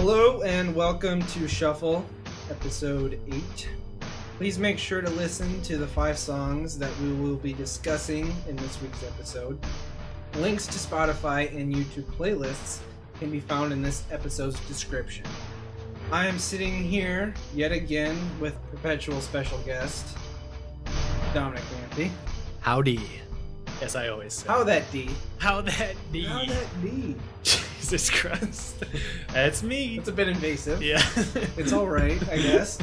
Hello and welcome to Shuffle, episode 8. Please make sure to listen to the 5 songs that we will be discussing in this week's episode. Links to Spotify and YouTube playlists can be found in this episode's description. I am sitting here yet again with perpetual special guest, Dominic Manthey. Howdy. As I always say. How that D? How that D? How that D? Jesus Christ. That's me. It's a bit invasive. Yeah. It's alright, I guess.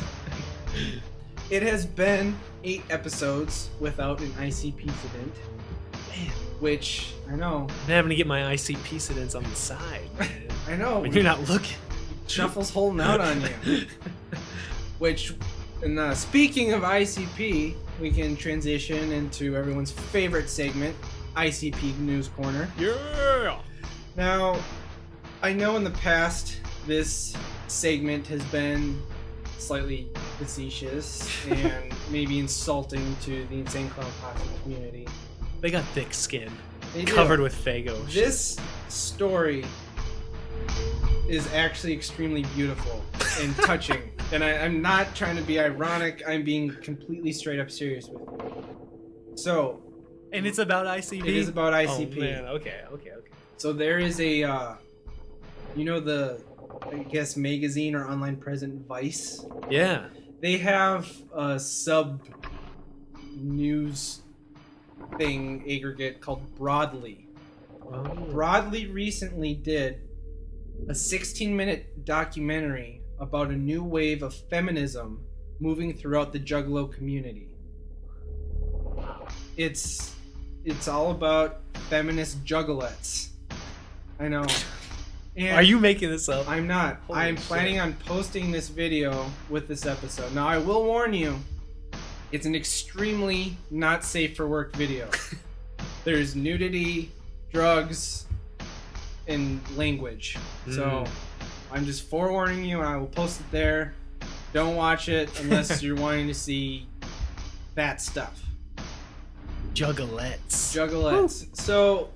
It has been 8 episodes without an ICP incident. Man. Which, I know. I'm having to get my ICP incidents on the side, man. I know. When you're not looking. Shuffle's holding out on you. Which, and speaking of ICP, we can transition into everyone's favorite segment, ICP News Corner. Yeah! Now, I know in the past this segment has been slightly facetious and maybe insulting to the Insane Clown Posse community. They got thick skin. They covered do. with Fago. This story is actually extremely beautiful and touching. And I'm not trying to be ironic. I'm being completely straight up serious with you. So. And it's about ICP? It is about ICP. Oh, man. Okay. So there is a, you know the, I guess, magazine or online present Vice? Yeah. They have a sub-news thing aggregate called Broadly. Oh. Broadly recently did a 16-minute documentary about a new wave of feminism moving throughout the Juggalo community. It's all about feminist juggalettes. I know. And are you making this up? I'm not. Holy I'm shit. planning on posting this video with this episode. Now, I will warn you, it's an extremely not safe for work video. There's nudity, drugs, and language. So I'm just forewarning you, and I will post it there. Don't watch it unless you're wanting to see that stuff. Juggalettes. Juggalettes. So,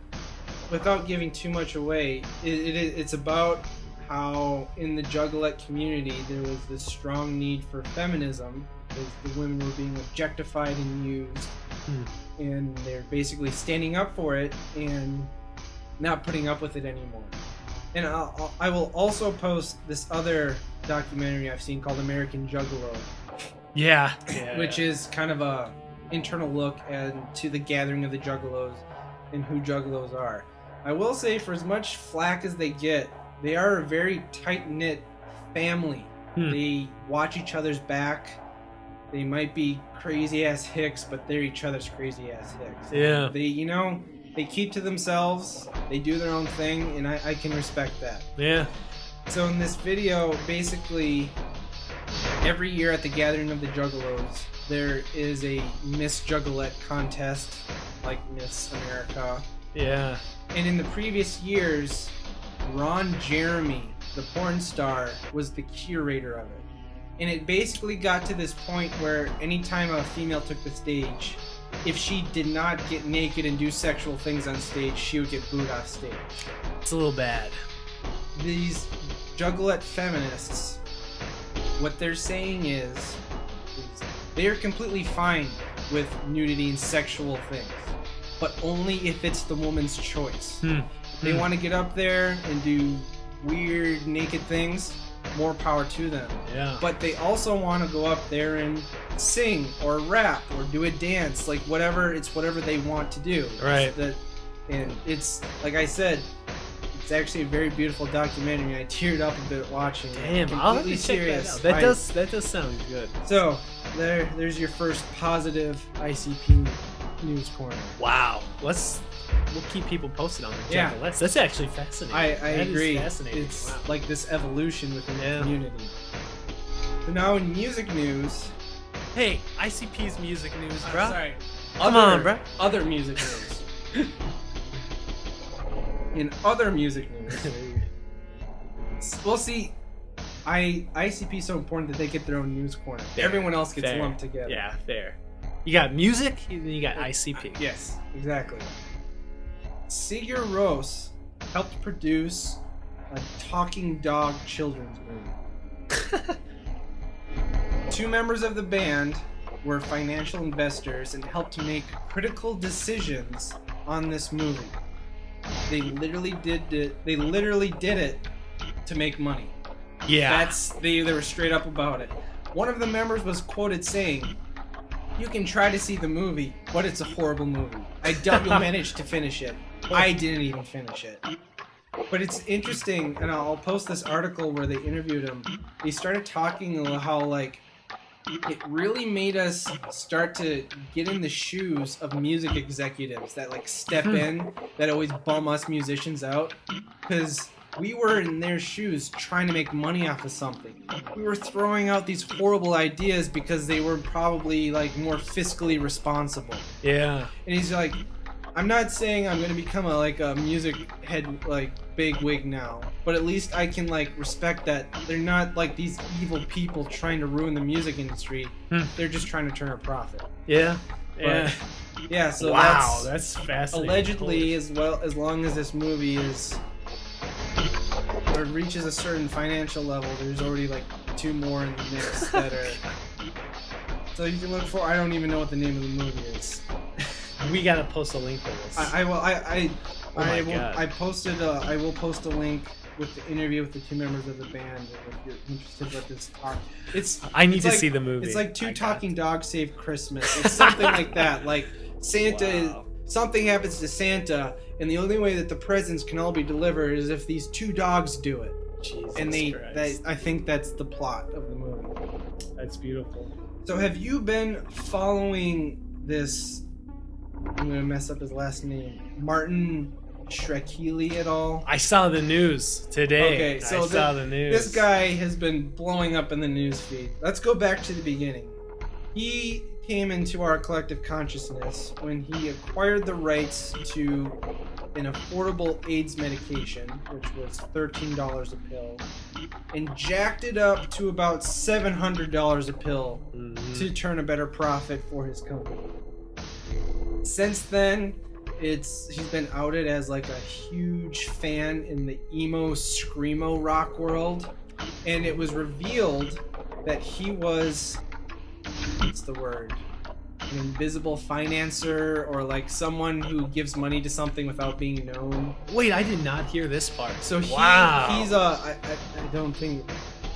without giving too much away, it's about how in the Juggalette community there was this strong need for feminism because the women were being objectified and used, and they're basically standing up for it and not putting up with it anymore. And I will also post this other documentary I've seen called American Juggalo. Yeah. Which is kind of a internal look to the gathering of the Juggalos and who Juggalos are. I will say, for as much flack as they get, they are a very tight-knit family. They watch each other's back. They might be crazy-ass hicks, but they're each other's crazy-ass hicks. Yeah. They keep to themselves. They do their own thing, and I can respect that. Yeah. So in this video, basically, every year at the gathering of the Juggalos, there is a Miss Juggalette contest, like Miss America. Yeah. And in the previous years, Ron Jeremy, the porn star, was the curator of it. And it basically got to this point where anytime a female took the stage, if she did not get naked and do sexual things on stage, she would get booed off stage. It's a little bad. These Juggalette feminists, what they're saying is they're completely fine with nudity and sexual things, but only if it's the woman's choice. They want to get up there and do weird naked things, more power to them. Yeah. But they also want to go up there and sing or rap or do a dance, like whatever they want to do. Right. And it's, like I said, it's actually a very beautiful documentary. I teared up a bit watching it. Damn, I'll have to check that out. That does sound good. So, there's your first positive ICP news corner. Wow. We'll keep people posted on the Juggalettes. That's actually fascinating. I That agree. Is fascinating. It's like this evolution within the community. So now in music news. Hey, ICP's music news, bro. Sorry. Come on, bro. Other music news. In other music news. We'll see. ICP is so important that they get their own news corner. Fair. Everyone else gets Fair. lumped together. Yeah, fair. You got music, and then you got ICP. Yes, exactly. Sigur Rós helped produce a talking dog children's movie. 2 members of the band were financial investors and helped make critical decisions on this movie. They literally did it to make money. Yeah. They were straight up about it. One of the members was quoted saying, "You can try to see the movie, but it's a horrible movie. I doubt you'll manage to finish it. I didn't even finish it." But it's interesting, and I'll post this article where they interviewed him. They started talking about how, like, it really made us start to get in the shoes of music executives that, like, step in, that always bum us musicians out. Because we were in their shoes trying to make money off of something. We were throwing out these horrible ideas because they were probably, like, more fiscally responsible. Yeah. And he's like, I'm not saying I'm gonna become a music head, like, big wig now, but at least I can, like, respect that they're not like these evil people trying to ruin the music industry. They're just trying to turn a profit. Yeah. But, yeah. So wow, that's fascinating. Allegedly, as long as this movie is or reaches a certain financial level, there's already like 2 more in the mix that are. So you can look for. I don't even know what the name of the movie is. We gotta post a link for this. I will. I will post a link with the interview with the 2 members of the band. If you're interested, let this talk. I need to see the movie. It's like 2 talking dogs save Christmas. It's something like that. Like Santa, something happens to Santa, and the only way that the presents can all be delivered is if these 2 dogs do it. Jesus and Christ. I think that's the plot of the movie. That's beautiful. So have you been following this? I'm gonna mess up his last name. Martin Shkreli at all? I saw the news today. Okay, so I saw the news. This guy has been blowing up in the news feed. Let's go back to the beginning. He came into our collective consciousness when he acquired the rights to an affordable AIDS medication, which was $13 a pill, and jacked it up to about $700 a pill to turn a better profit for his company. Since then, he's been outed as like a huge fan in the emo screamo rock world, and it was revealed that he was, what's the word, an invisible financer, or like someone who gives money to something without being known. Wait, I did not hear this part. So he's I don't think,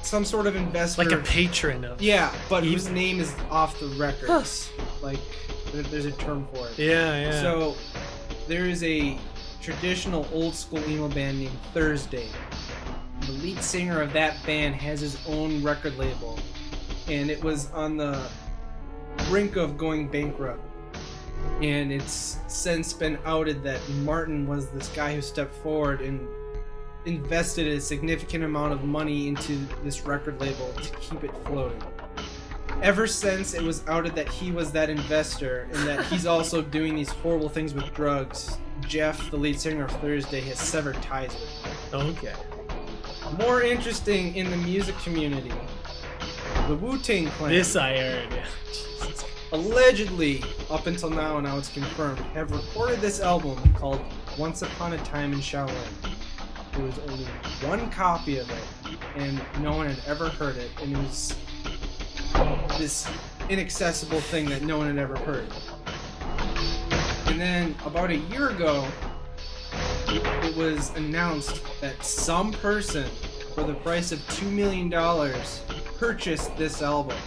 some sort of investor, like a patron of. Yeah, but whose name is off the records. Like, there's a term for it. Yeah. So there is a traditional old school emo band named Thursday. The lead singer of that band has his own record label, and it was on the brink of going bankrupt. And it's since been outed that Martin was this guy who stepped forward and invested a significant amount of money into this record label to keep it floating. Ever since it was outed that he was that investor and that he's also doing these horrible things with drugs, Jeff, the lead singer of Thursday, has severed ties with him. Okay. More interesting in the music community, the Wu-Tang Clan. This I heard. Allegedly, up until now it's confirmed, have recorded this album called Once Upon a Time in Shaolin. There was only 1 copy of it, and no one had ever heard it, and it was this inaccessible thing that no one had ever heard. And then about a year ago, it was announced that some person, for the price of $2 million, purchased this album.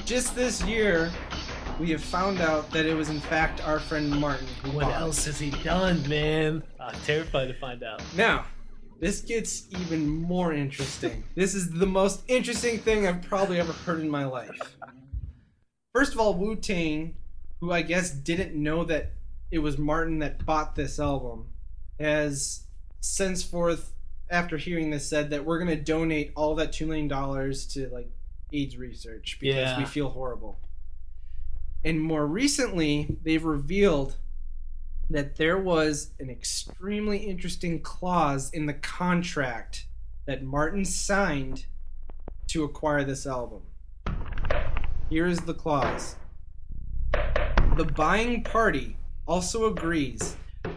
Just this year, we have found out that it was in fact our friend Martin. What else has he done, man? I'm terrified to find out. Now, this gets even more interesting. This is the most interesting thing I've probably ever heard in my life. First of all, Wu-Tang, who I guess didn't know that it was Martin that bought this album, has since forth, after hearing this, said that we're going to donate all that $2 million to like AIDS research because we feel horrible. And more recently, they've revealed that there was an extremely interesting clause in the contract that Martin signed to acquire this album. Here is the clause. The buying party also agrees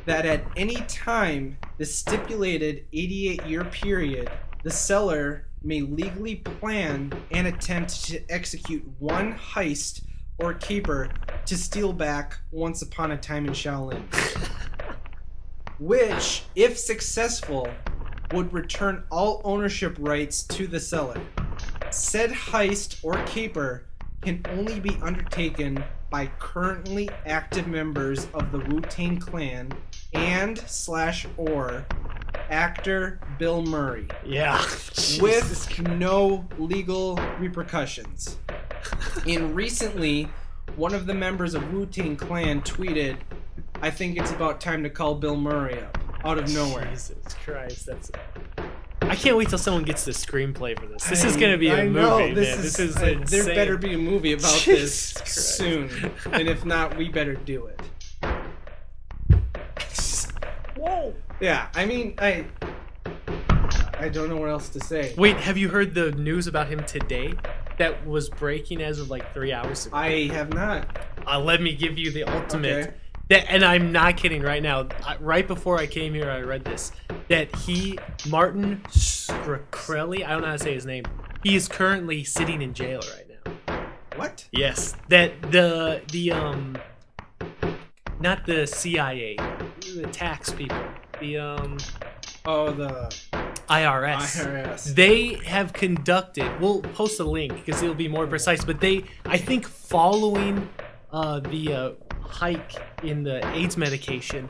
that at any time the stipulated 88-year period, the seller may legally plan and attempt to execute one heist or caper to steal back Once Upon a Time in Shaolin, which, if successful, would return all ownership rights to the seller. Said heist or caper can only be undertaken by currently active members of the Wu-Tang Clan and/or actor Bill Murray. Yeah. With no legal repercussions. And recently, one of the members of Wu-Tang Clan tweeted, "I think it's about time to call Bill Murray up," out of nowhere. Jesus Christ, that's... I can't wait till someone gets the screenplay for this. This is going to be a movie, man. This is insane. There better be a movie about this soon. And if not, we better do it. Whoa. Yeah, I mean, I don't know what else to say. Wait, have you heard the news about him today? That was breaking as of like 3 hours ago. I have not. Let me give you the ultimate. Okay. And I'm not kidding right now. Right before I came here, I read this. That Martin Shkreli, I don't know how to say his name. He is currently sitting in jail right now. What? Yes. That the not the CIA, the tax people. The the IRS. They have conducted. We'll post a link because it'll be more precise. But I think, following the hike in the AIDS medication,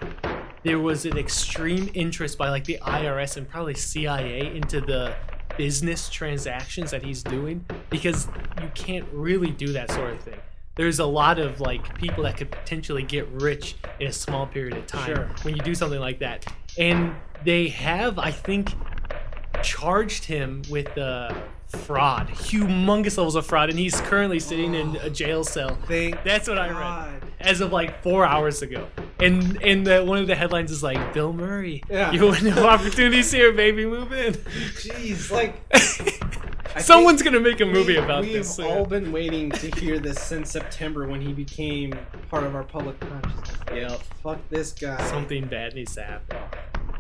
there was an extreme interest by like the IRS and probably CIA into the business transactions that he's doing, because you can't really do that sort of thing. There's a lot of like people that could potentially get rich in a small period of time when you do something like that. And they have, I think, charged him with fraud, humongous levels of fraud, and he's currently sitting in a jail cell. That's what I read as of like 4 hours ago. And one of the headlines is like, Bill Murray, you have no opportunities here, baby, move in. Jeez, like someone's gonna make a movie about this. We've all been waiting to hear this since September, when he became part of our public consciousness. Yep. Fuck this guy. Something bad needs to happen.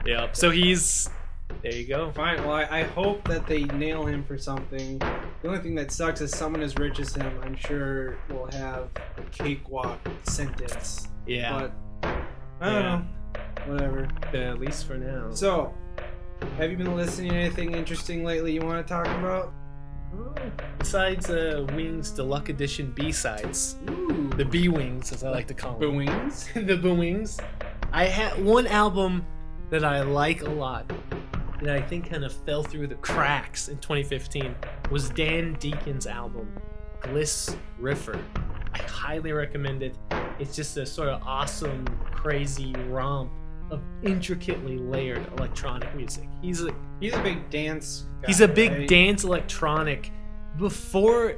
Yep. So he's... There you go. Fine. Well, I hope that they nail him for something. The only thing that sucks is someone as rich as him, I'm sure, will have a cakewalk sentence. Yeah. But I don't know. Whatever. At least for now. So, have you been listening to anything interesting lately you want to talk about? Besides Wings Deluxe Edition B-sides. Ooh. The B-Wings, as I like to call them. B-Wings? The B-Wings. I had one album that I like a lot, that I think kind of fell through the cracks in 2015, was Dan Deacon's album, Gliss Riffer. I highly recommend it. It's just a sort of awesome, crazy romp of intricately layered electronic music. He's a big dance guy, he's a big right? dance electronic. Before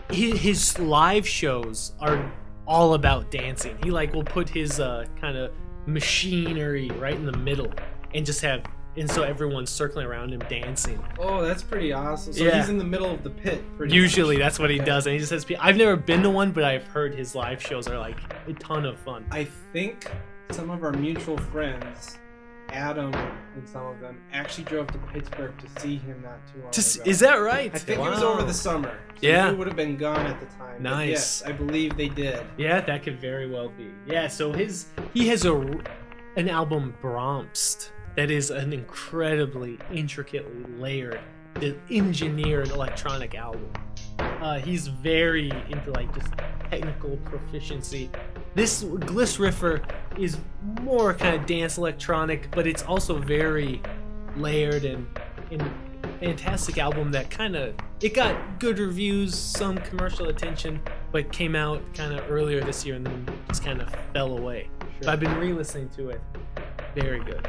his live shows are all about dancing. He will put his kind of machinery right in the middle and just have, and so everyone's circling around him dancing. Oh, that's pretty awesome. So he's in the middle of the pit. Usually that's what he does, and he just has. I've never been to one, but I've heard his live shows are like a ton of fun. I think some of our mutual friends, Adam and some of them, actually drove to Pittsburgh to see him not too long ago. Is that right? I think it was over the summer. So he would have been gone at the time. Nice. But yes, I believe they did. Yeah, that could very well be. Yeah, so he has an album, Bromst, that is an incredibly intricately layered, engineered electronic album. He's very into just technical proficiency. This Gliss Riffer is more kind of dance electronic, but it's also very layered and fantastic album that it got good reviews, some commercial attention, but came out kind of earlier this year and then just kind of fell away. Sure. I've been re-listening to it. Very good.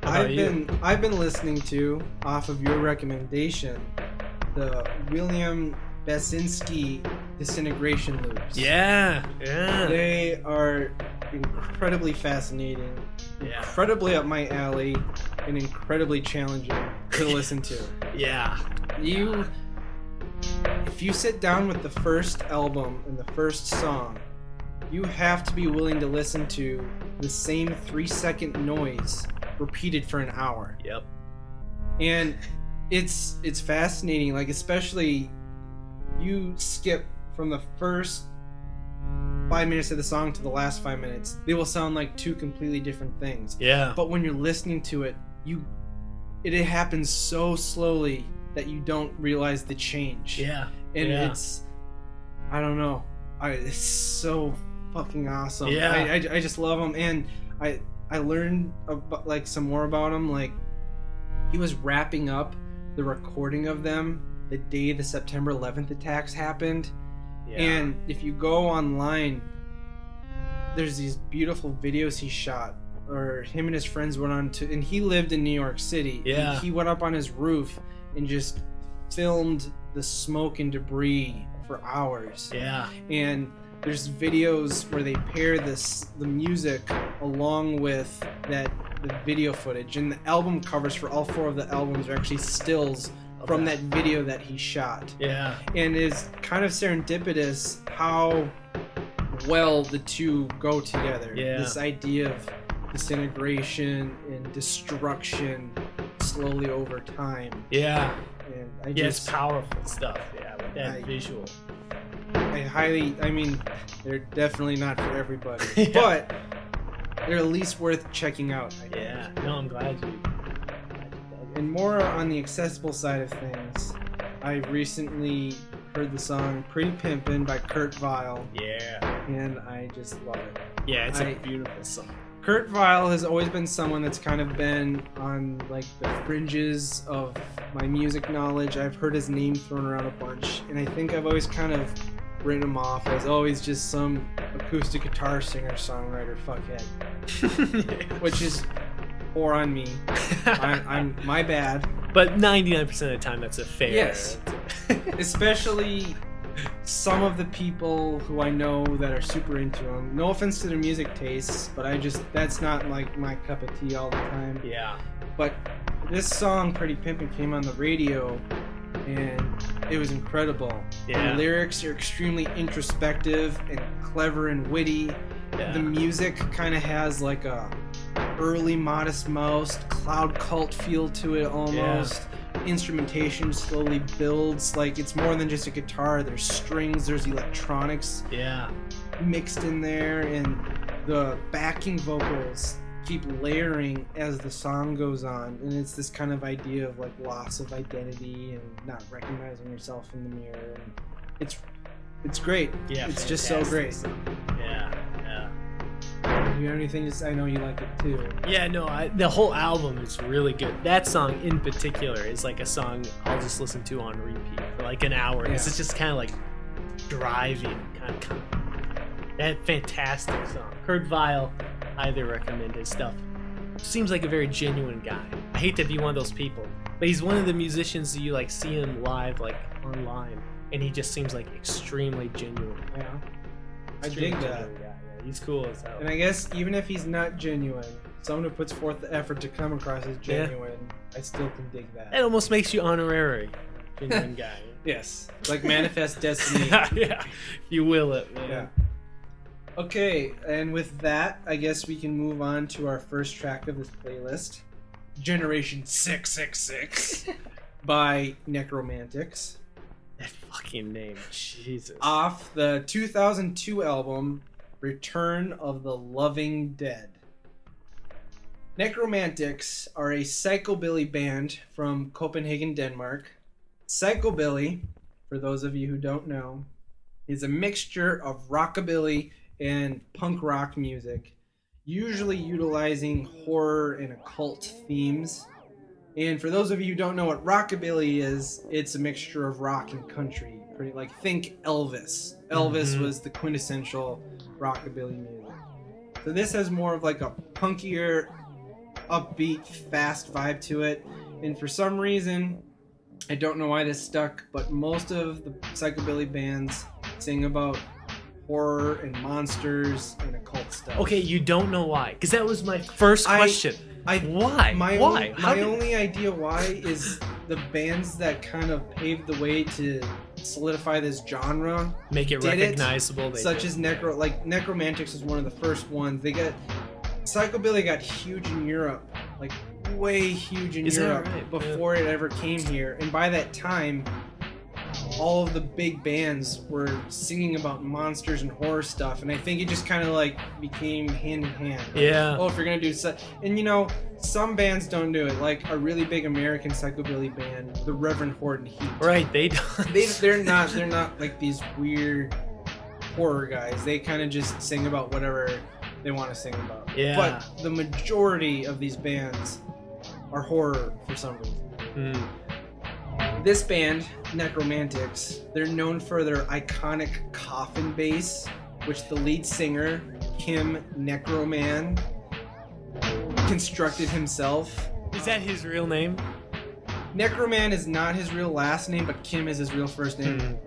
I've been listening to, off of your recommendation, the William Basinski Disintegration Loops. Yeah. They are incredibly fascinating, incredibly up my alley, and incredibly challenging to listen to. Yeah. If you sit down with the first album and the first song, you have to be willing to listen to the same 3-second noise repeated for an hour. Yep. And it's fascinating, like, especially you skip from the first 5 minutes of the song to the last 5 minutes, they will sound like two completely different things. Yeah. But when you're listening to it, it happens so slowly that you don't realize the change. Yeah. And yeah. it's, I don't know, it's so fucking awesome. Yeah. I just love him, and I learned about, like, some more about him. Like, he was wrapping up the recording of them the day the September 11th attacks happened. Yeah. And if you go online, there's these beautiful videos he shot, or him and his friends went on to, and he lived in New York City. Yeah. He went up on his roof and just filmed the smoke and debris for hours. Yeah. And there's videos where they pair the music along with the video footage, and the album covers for all 4 of the albums are actually stills from that video that he shot. Yeah. And it's kind of serendipitous how well the two go together. Yeah. This idea of disintegration and destruction slowly over time. Yeah. And it's powerful stuff. Yeah, with that visual. I mean, they're definitely not for everybody, but they're at least worth checking out. Yeah. No, I'm glad you. And more on the accessible side of things, I recently heard the song Pretty Pimpin' by Kurt Vile. Yeah. And I just love it. Yeah, it's a beautiful song. Kurt Vile has always been someone that's kind of been on, like, the fringes of my music knowledge. I've heard his name thrown around a bunch, and I think I've always kind of written him off as always just some acoustic guitar singer, songwriter, fuckhead. Which is poor on me. I'm my bad. But 99% of the time, that's a fair. Yes. Especially some of the people who I know that are super into him. No offense to their music tastes, but that's not like my cup of tea all the time. Yeah. But this song, Pretty Pimpin', came on the radio, and it was incredible. Yeah. The lyrics are extremely introspective and clever and witty. Yeah. The music kind of has like a early Modest Mouse, Cloud Cult feel to it almost. Yeah. Instrumentation slowly builds, like it's more than just a guitar. There's strings, there's electronics mixed in there, and the backing vocals keep layering as the song goes on, and it's this kind of idea of like loss of identity and not recognizing yourself in the mirror, and it's great. Yeah, it's just so great. Yeah. You have anything to say? I know you like it too. Yeah, no, the whole album is really good. That song in particular is like a song I'll just listen to on repeat for like an hour. Yeah. It's just kind of like driving, kind of. That fantastic song. Kurt Vile, highly recommend his stuff. Seems like a very genuine guy. I hate to be one of those people, but he's one of the musicians that you like see him live, like online, and he just seems like extremely genuine. Yeah, I dig that. He's cool as hell. And I guess even if he's not genuine, someone who puts forth the effort to come across as genuine, I still can dig that. It almost makes you honorary. Genuine guy. Yes. Like Manifest Destiny. Yeah. You will it, man. Yeah. Okay, and with that, I guess we can move on to our first track of this playlist. Generation 666 by Nekromantix. That fucking name. Jesus. Off the 2002 album Return of the Loving Dead. Nekromantix are a psychobilly band from Copenhagen, Denmark. Psychobilly, for those of you who don't know, is a mixture of rockabilly and punk rock music, usually utilizing horror and occult themes. And for those of you who don't know what rockabilly is, it's a mixture of rock and country. Pretty like think Elvis. Elvis was the quintessential rockabilly music. So this has more of like a punkier, upbeat, fast vibe to it. And for some reason, I don't know why this stuck, but most of the psychobilly bands sing about horror and monsters and occult stuff. Okay, you don't know why? Because that was my first question. Why? My only idea why is the bands that kind of paved the way to solidify this genre, make it recognizable. Such as Nekromantix is one of the first ones. Psychobilly got huge in Europe, like way huge in Europe before it ever came here. And by that time, all of the big bands were singing about monsters and horror stuff, and I think it just kind of like became hand in hand. Yeah. Oh, if you're gonna do and you know, some bands don't do it. Like a really big American psychobilly band, the Reverend Horde and Heat. Right, they don't. They're not like these weird horror guys. They kind of just sing about whatever they want to sing about. Yeah. But the majority of these bands are horror for some reason. This band, Nekromantix, they're known for their iconic coffin bass, which the lead singer, Kim Necroman, constructed himself. Is that his real name? Necroman is not his real last name, but Kim is his real first name.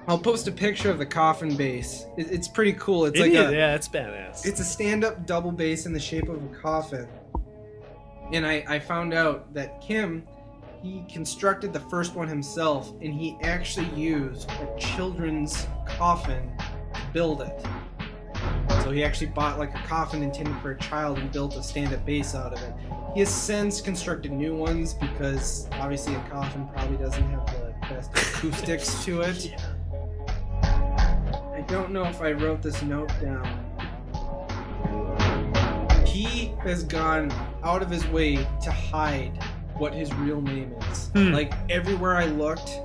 I'll post a picture of the coffin bass. It's pretty cool. It's it's badass. It's a stand-up double bass in the shape of a coffin. And I found out that Kim, he constructed the first one himself, and he actually used a children's coffin to build it. So he actually bought like a coffin intended for a child and built a stand-up bass out of it. He has since constructed new ones because obviously a coffin probably doesn't have the best acoustics to it. Yeah. I don't know if I wrote this note down. He has gone out of his way to hide what his real name is. Like everywhere I looked,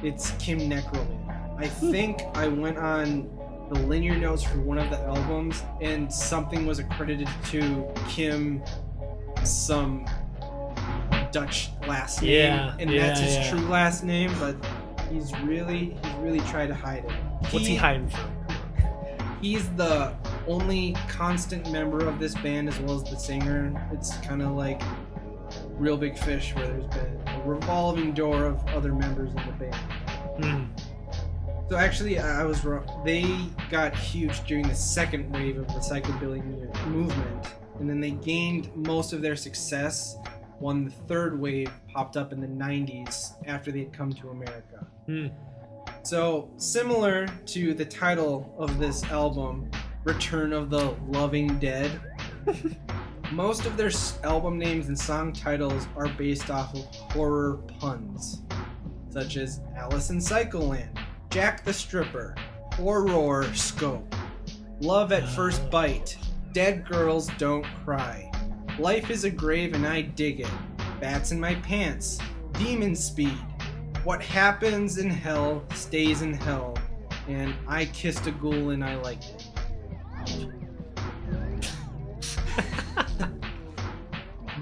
it's Kim Necroman. I think I went on the linear notes for one of the albums and something was accredited to Kim, some Dutch last name, and that's his true last name, but he's really tried to hide it. What's he hiding from? He's the only constant member of this band as well as the singer. It's kind of like Real Big Fish, where there's been a revolving door of other members in the band. So actually, I was wrong. They got huge during the second wave of the psychobilly movement, and then they gained most of their success when the third wave popped up in the 90s after they had come to America. So, similar to the title of this album, Return of the Loving Dead, most of their album names and song titles are based off of horror puns, such as Alice in Psycholand, Jack the Stripper, Horror Scope, Love at First Bite, Dead Girls Don't Cry, Life is a Grave and I Dig It, Bats in My Pants, Demon Speed, What Happens in Hell Stays in Hell, and I Kissed a Ghoul and I Liked It.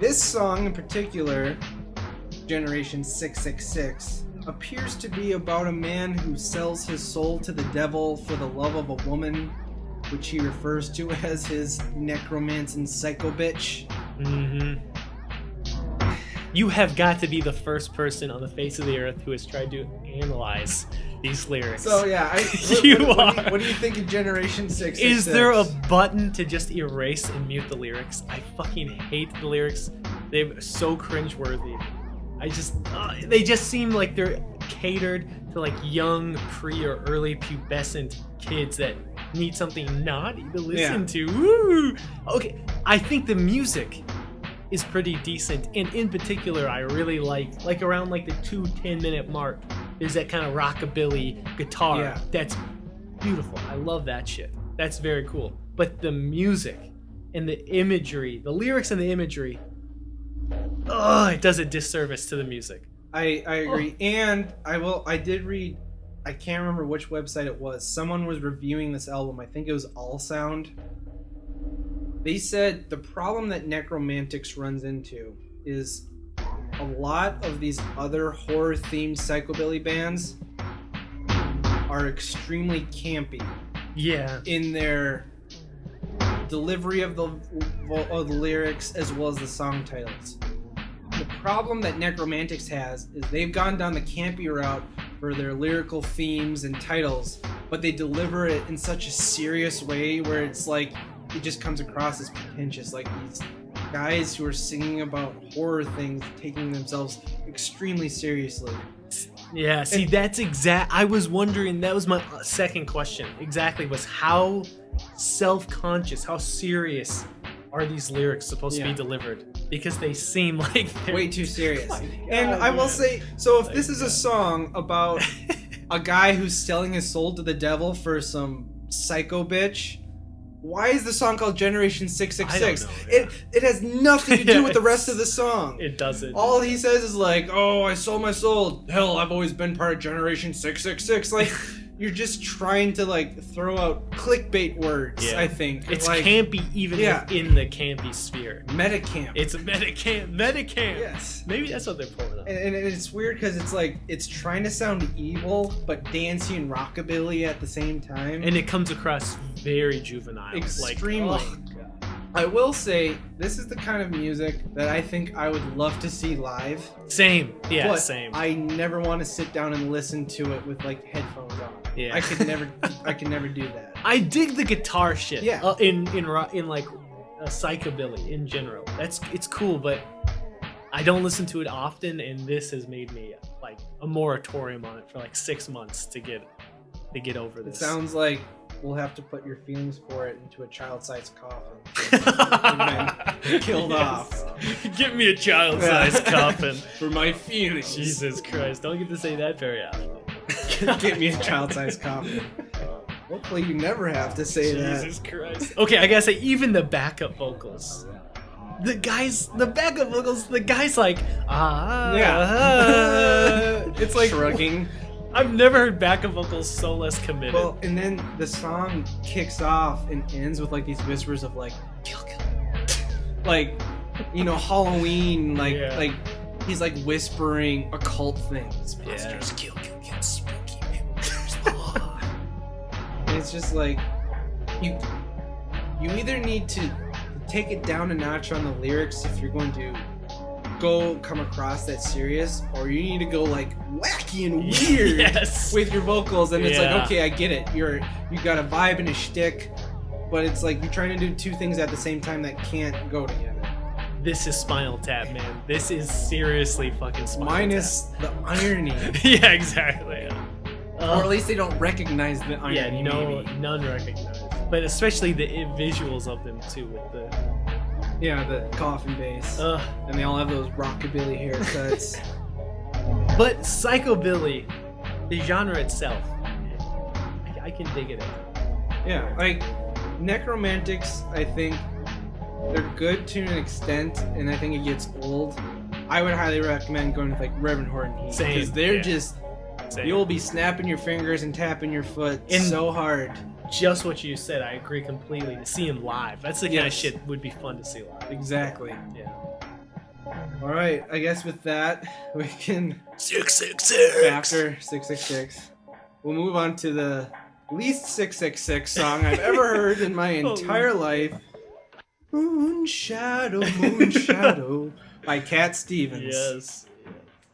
This song in particular, Generation 666, appears to be about a man who sells his soul to the devil for the love of a woman, which he refers to as his necromancing psycho bitch. You have got to be the first person on the face of the earth who has tried to analyze these lyrics. So yeah, what do you think of Generation 666? Is there a button to just erase and mute the lyrics? I fucking hate the lyrics. They're so cringeworthy. They just seem like they're catered to like young, pre or early pubescent kids that need something naughty to listen to. Woo! Okay, I think the music is pretty decent, and in particular I really like around like the 2-10-minute mark, there's that kind of rockabilly guitar that's beautiful. I love that shit. That's very cool. But the music and the imagery, the lyrics and the imagery, it does a disservice to the music. I agree. And I did read, I can't remember which website it was, someone was reviewing this album, I think it was All Sound. They said the problem that Nekromantix runs into is a lot of these other horror-themed psychobilly bands are extremely campy. Yeah. In their delivery of the lyrics as well as the song titles. The problem that Nekromantix has is they've gone down the campy route for their lyrical themes and titles, but they deliver it in such a serious way where it's like it just comes across as pretentious, like these guys who are singing about horror things taking themselves extremely seriously. Yeah, see, I was wondering, that was my second question. Exactly, was how self-conscious, how serious are these lyrics supposed to be delivered? Because they seem like they're way too serious. And I will say, so if this is a song about a guy who's selling his soul to the devil for some psycho bitch, why is the song called Generation 666? It has nothing to do with the rest of the song. It doesn't. All he says is like, oh, I sold my soul. Hell, I've always been part of Generation 666. Like, you're just trying to like throw out clickbait words, I think. It's like, campy even within the campy sphere. Metacamp. It's a metacamp. Yes. Maybe that's what they're pulling up. And it's weird because it's like, it's trying to sound evil, but dancey and rockabilly at the same time. And it comes across very juvenile. Extremely. Like, oh, God. I will say, this is the kind of music that I think I would love to see live. Same. Yeah, but same. I never want to sit down and listen to it with like headphones on. Yeah. I could never do that. I dig the guitar shit. Yeah. In like psychobilly in general. It's cool, but I don't listen to it often, and this has made me like a moratorium on it for like 6 months to get over this. It sounds like we'll have to put your feelings for it into a child-sized coffin. And then killed off. Give me a child-sized coffin for my feelings. Jesus Christ! Don't get to say that very often. Get me a child-sized coffin. Hopefully you never have to say that. Jesus Christ. Okay, I gotta say, even the backup vocals. The guy's like, it's like shrugging. I've never heard backup vocals so less committed. Well, and then the song kicks off and ends with like these whispers of like, kill. Like, you know, Halloween, like he's like whispering occult things. Monsters, kill, spooky members. And it's just like, you either need to take it down a notch on the lyrics if you're going to come across that serious, or you need to go like wacky and weird with your vocals, and it's like, okay, I get it, you got a vibe and a shtick, but it's like you're trying to do two things at the same time that can't go together. This is Spinal Tap, man. This is seriously fucking Spinal Minus Tap. the irony. Yeah, exactly. Or at least they don't recognize the irony. Yeah, none recognize. But especially the visuals of them too, with the the coffin bass. And they all have those rockabilly haircuts. But psychobilly, the genre itself, I can dig it. Yeah, like Nekromantix, I think they're good to an extent, and I think it gets old. I would highly recommend going with like Reverend Horton Heat, because they're just you'll be snapping your fingers and tapping your foot so hard. Just what you said, I agree completely. To see him live, that's the kind of shit would be fun to see live. Exactly. Yeah. All right, I guess with that we can 666 after 666. We'll move on to the least 666 song I've ever heard in my entire life. Moonshadow by Cat Stevens. Yes.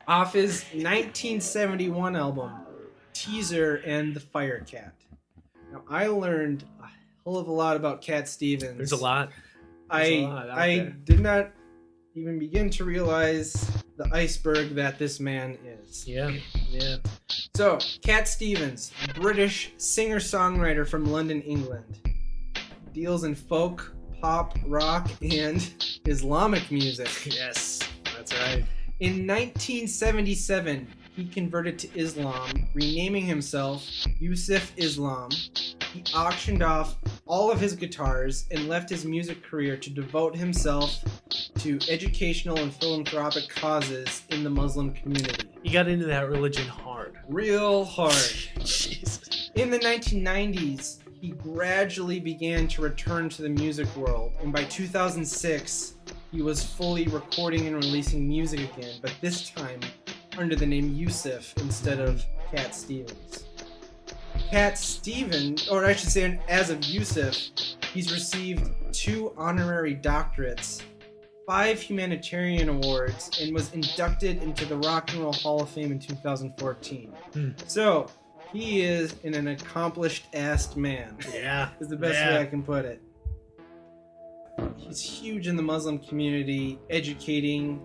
Off his 1971 album, Teaser and the Fire Cat. Now, I learned a hell of a lot about Cat Stevens. There's a lot. I did not even begin to realize the iceberg that this man is. Yeah. So, Cat Stevens, British singer-songwriter from London, England. Deals in folk, pop, rock, and Islamic music. Yes, that's right. In 1977, he converted to Islam, renaming himself Yusuf Islam. He auctioned off all of his guitars and left his music career to devote himself to educational and philanthropic causes in the Muslim community. He got into that religion hard. Real hard. Jesus. In the 1990s, he gradually began to return to the music world, and by 2006, he was fully recording and releasing music again, but this time under the name Yusuf instead of Cat Stevens. Cat Stevens, or I should say as of Yusuf, he's received 2 honorary doctorates, 5 humanitarian awards, and was inducted into the Rock and Roll Hall of Fame in 2014. So, he is an accomplished-assed man. Yeah. Is the best way I can put it. He's huge in the Muslim community, educating,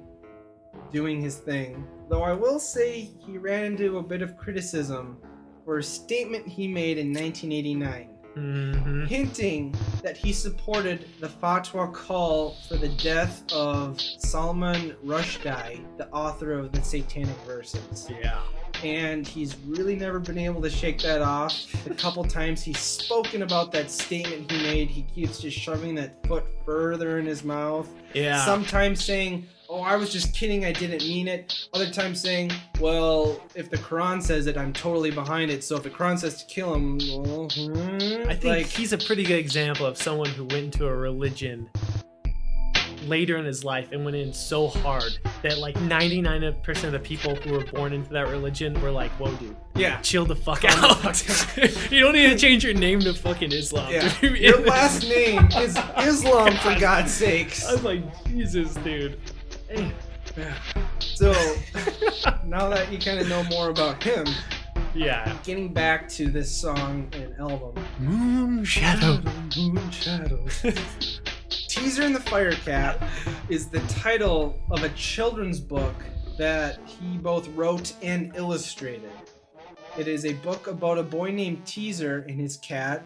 doing his thing. Though I will say he ran into a bit of criticism for a statement he made in 1989, hinting that he supported the fatwa call for the death of Salman Rushdie, the author of the Satanic Verses. Yeah. And he's really never been able to shake that off. The couple times he's spoken about that statement he made, he keeps just shoving that foot further in his mouth. Yeah. Sometimes saying, oh, I was just kidding, I didn't mean it. Other times saying, well, if the Quran says it, I'm totally behind it. So if the Quran says to kill him, well, I think he's a pretty good example of someone who went into a religion later in his life and went in so hard that like 99% of the people who were born into that religion were like, whoa, dude. Yeah. Chill the fuck out. You don't need to change your name to fucking Islam. Yeah. Your last name is Islam, for God's sakes. I was like, Jesus, dude. Hey. So, now that you kind of know more about him, yeah. Getting back to this song and album, Moonshadow. Teaser in the Fire Cat is the title of a children's book that he both wrote and illustrated. It is a book about a boy named Teaser and his cat,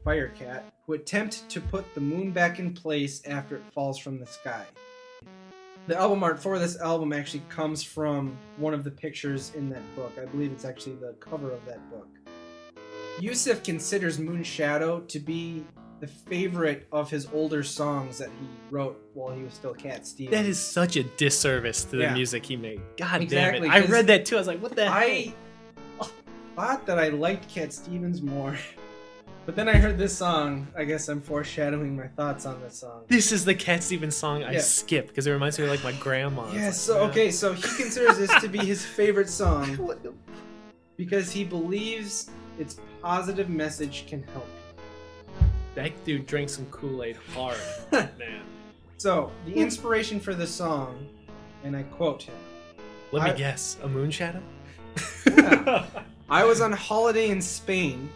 Fire Cat, who attempt to put the moon back in place after it falls from the sky. The album art for this album actually comes from one of the pictures in that book. I believe it's actually the cover of that book. Yusuf considers Moonshadow to be the favorite of his older songs that he wrote while he was still Cat Stevens. That is such a disservice to the music he made. God exactly, damn it. I read that too. I was like, what the hell? I thought that I liked Cat Stevens more. But then I heard this song. I guess I'm foreshadowing my thoughts on this song. This is the Cat Stevens song I skip because it reminds me of like my grandma. Yeah, like, so okay, so he considers this to be his favorite song because he believes its positive message can help. That dude drank some Kool-Aid hard, man. So, the inspiration for this song, and I quote him. Let me guess, a Moonshadow? Yeah. I was on holiday in Spain.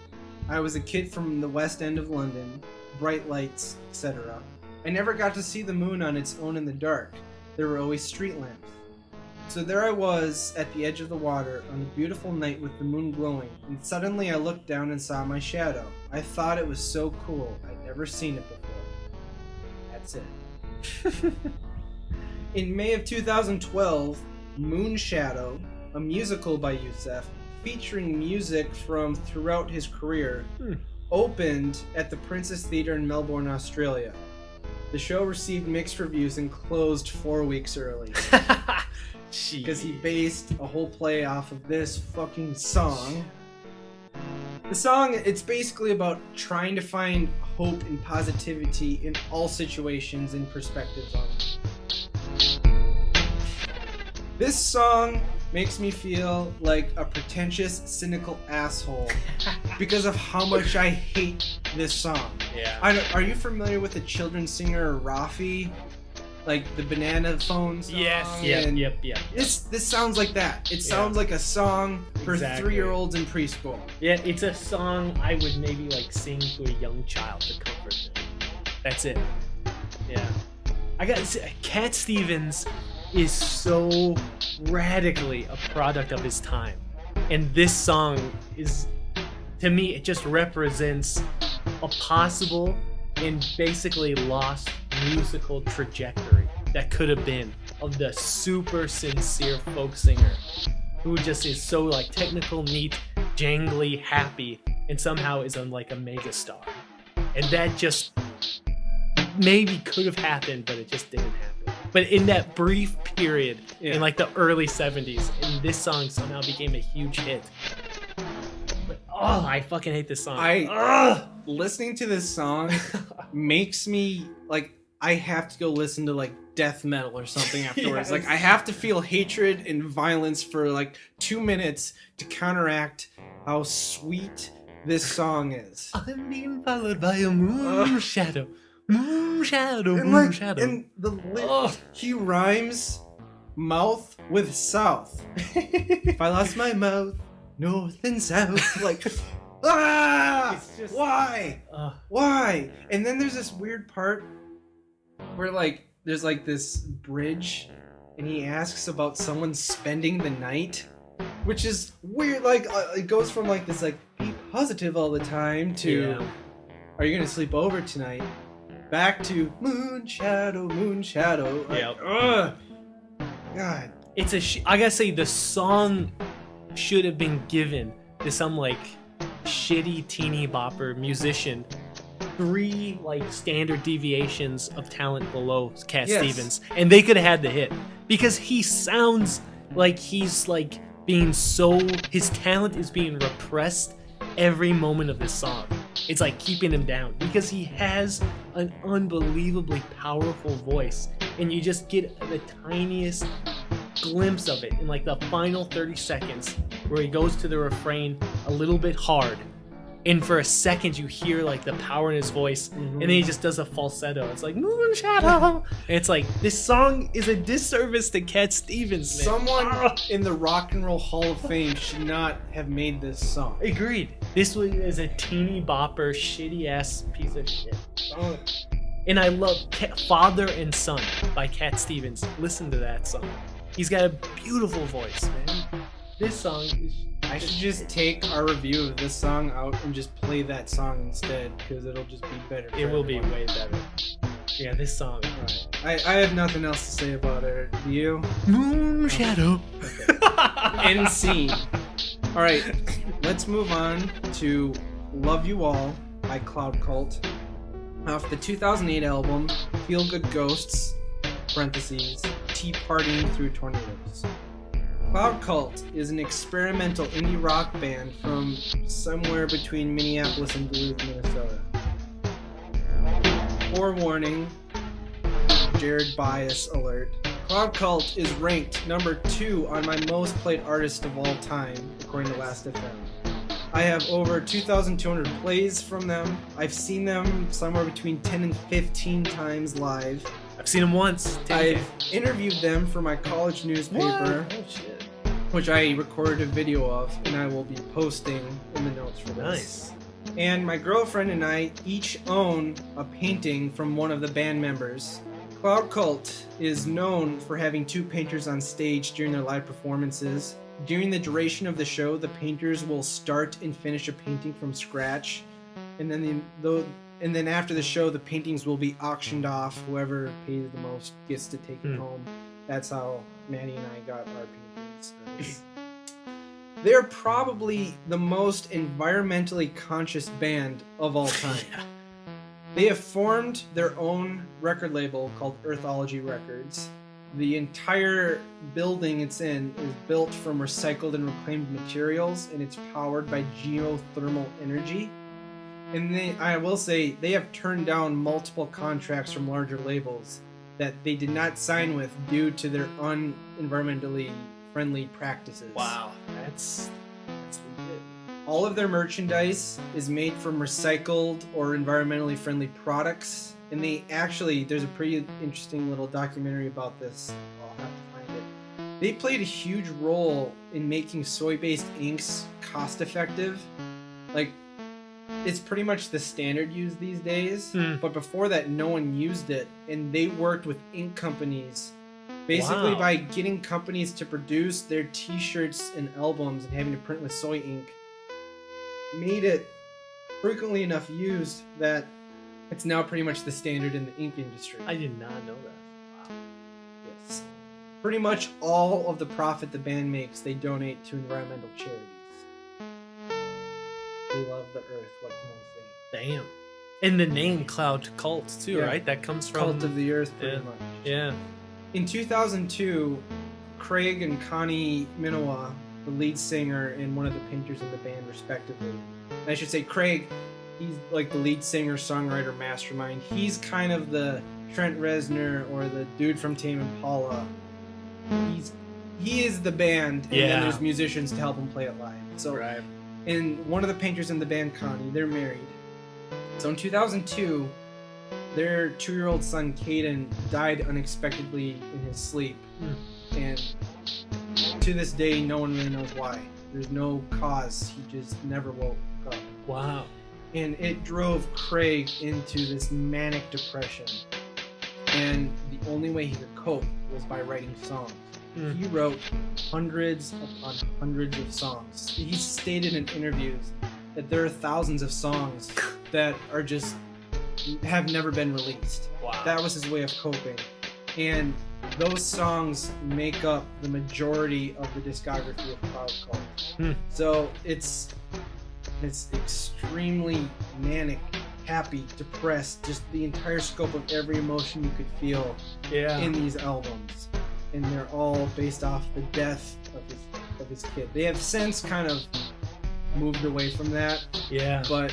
I was a kid from the West End of London, bright lights, etc. I never got to see the moon on its own in the dark. There were always street lamps. So there I was at the edge of the water on a beautiful night with the moon glowing, and suddenly I looked down and saw my shadow. I thought it was so cool. I'd never seen it before. That's it. In May of 2012, Moonshadow, a musical by Yusuf, featuring music from throughout his career, opened at the Princess Theatre in Melbourne, Australia. The show received mixed reviews and closed 4 weeks early. Because he based a whole play off of this fucking song. The song, it's basically about trying to find hope and positivity in all situations and perspectives on it. This song makes me feel like a pretentious, cynical asshole because of how much I hate this song. Yeah. Are you familiar with the children's singer Rafi? Like the banana phone song? Yes, yep. This sounds like that. It sounds like a song for 3-year-olds in preschool. Yeah, it's a song I would maybe like sing to a young child to comfort them. That's it. Yeah. I got Cat Stevens is so radically a product of his time. And this song is, to me, it just represents a possible and basically lost musical trajectory that could have been of the super sincere folk singer who just is so like technical, neat, jangly, happy, and somehow is like a mega star. And that just maybe could have happened, but it just didn't happen. But in that brief period in like the early 70s, and this song somehow became a huge hit. But, I fucking hate this song. Listening to this song makes me like I have to go listen to like death metal or something afterwards. Like I have to feel hatred and violence for like 2 minutes to counteract how sweet this song is. I'm being followed by a moon shadow. Moonshadow, and Moonshadow. And he rhymes mouth with south. If I lost my mouth, north and south, like just, why? Why? And then there's this weird part where like there's like this bridge and he asks about someone spending the night, which is weird. Like it goes from like this like be positive all the time to are you gonna sleep over tonight? Back to Moonshadow. Like, God, it's I gotta say the song should have been given to some like shitty teeny bopper musician 3 like standard deviations of talent below Cat Stevens, and they could have had the hit because he sounds like he's like being his talent is being repressed every moment of this song. It's like keeping him down because he has an unbelievably powerful voice, and you just get the tiniest glimpse of it in like the final 30 seconds where he goes to the refrain a little bit hard, and for a second you hear like the power in his voice, and then he just does a falsetto. It's like Moonshadow, and it's like this song is a disservice to Cat Stevens, man. Someone in the Rock and Roll Hall of Fame should not have made this song. Agreed. This is a teeny bopper, shitty ass piece of shit. And I love Father and Son by Cat Stevens. Listen to that song. He's got a beautiful voice, man. This song is... I should just take our review of this song out and just play that song instead, because it'll just be better. It will be way better. Yeah, this song. Right. I have nothing else to say about it. Do you? Moonshadow. Okay. End scene. Alright, let's move on to Love You All by Cloud Cult. Off the 2008 album, Feel Good Ghosts, parentheses, Tea Partying Through Tornadoes. Cloud Cult is an experimental indie rock band from somewhere between Minneapolis and Duluth, Minnesota. Forewarning, Jarid bias alert. Cloud Cult is ranked number 2 on my most played artist of all time, according to Last.fm. I have over 2,200 plays from them. I've seen them somewhere between 10 and 15 times live. I've seen them once. I've interviewed them for my college newspaper, which I recorded a video of, and I will be posting in the notes for this. Nice. And my girlfriend and I each own a painting from one of the band members. Cloud Cult is known for having 2 painters on stage during their live performances. During the duration of the show, the painters will start and finish a painting from scratch, and then after the show, the paintings will be auctioned off. Whoever pays the most gets to take it home. That's how Manny and I got our paintings. They're probably the most environmentally conscious band of all time. They have formed their own record label called Earthology Records. The entire building it's in is built from recycled and reclaimed materials, and it's powered by geothermal energy. And I will say, they have turned down multiple contracts from larger labels that they did not sign with due to their un-environmentally friendly practices. Wow, that's legit. All of their merchandise is made from recycled or environmentally friendly products, and there's a pretty interesting little documentary about this. I'll have to find it. They played a huge role in making soy-based inks cost-effective. Like, it's pretty much the standard used these days, but before that, no one used it, and they worked with ink companies basically by getting companies to produce their t-shirts and albums and having to print with soy ink. Made it frequently enough used that it's now pretty much the standard in the ink industry. I did not know that. Wow. Yes. Pretty much all of the profit the band makes, they donate to environmental charities. They love the earth, what can I say? Damn. And the name Cloud Cult too, right? That comes from... Cult of the Earth, pretty much. Yeah. In 2002, Craig and Connie Minowa, the lead singer and one of the painters in the band, respectively. And I should say Craig, he's like the lead singer, songwriter, mastermind. He's kind of the Trent Reznor or the dude from Tame Impala. He is the band, and then there's musicians to help him play it live. So, and one of the painters in the band, Connie, they're married. So in 2002, their 2-year-old son, KoYan, died unexpectedly in his sleep. And to this day, no one really knows why. There's no cause. He just never woke up. Wow. And it drove Craig into this manic depression. and the only way he could cope was by writing songs. He wrote hundreds upon hundreds of songs. He stated in interviews that there are thousands of songs that are just have never been released. Wow. That was his way of coping, and those songs make up the majority of the discography of Cloud Cult. So it's extremely manic, happy, depressed, just the entire scope of every emotion you could feel in these albums. And they're all based off the death of his kid. They have since kind of moved away from that. Yeah. But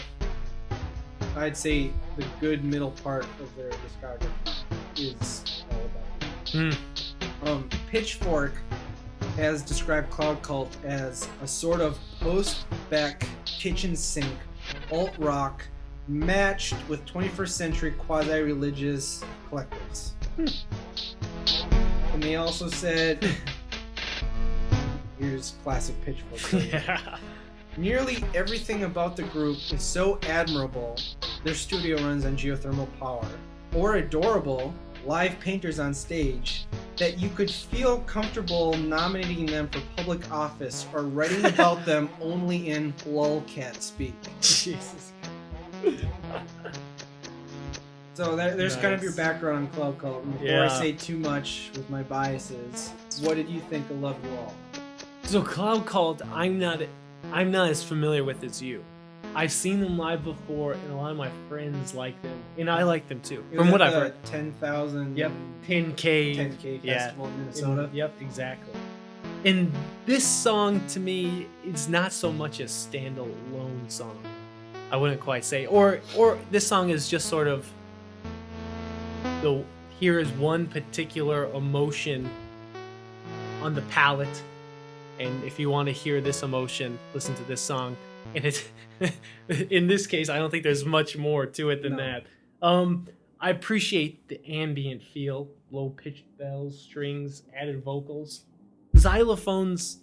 I'd say the good middle part of their discography is all about it. Pitchfork has described Cloud Cult as a sort of post-Beck kitchen sink alt rock matched with 21st century quasi-religious collectives. And they also said, here's classic Pitchfork. Yeah. Nearly everything about the group is so admirable, their studio runs on geothermal power, or adorable, live painters on stage, that you could feel comfortable nominating them for public office or writing about them only in lolcat speak. Jesus. So there's kind of your background on Cloud Cult. And before I say too much with my biases, what did you think of Love You All? So Cloud Cult, I'm not as familiar with as you. I've seen them live before, and a lot of my friends like them, and I like them too. From what I've heard, 10,000. Yep, 10K. 10K festival in Minnesota. Yep, exactly. And this song to me is not so much a standalone song. I wouldn't quite say, or this song is just sort of here is one particular emotion on the palette, and if you want to hear this emotion, listen to this song. And it's in this case, I don't think there's much more to it than that. I appreciate the ambient feel, low pitched bells, strings, added vocals, xylophones.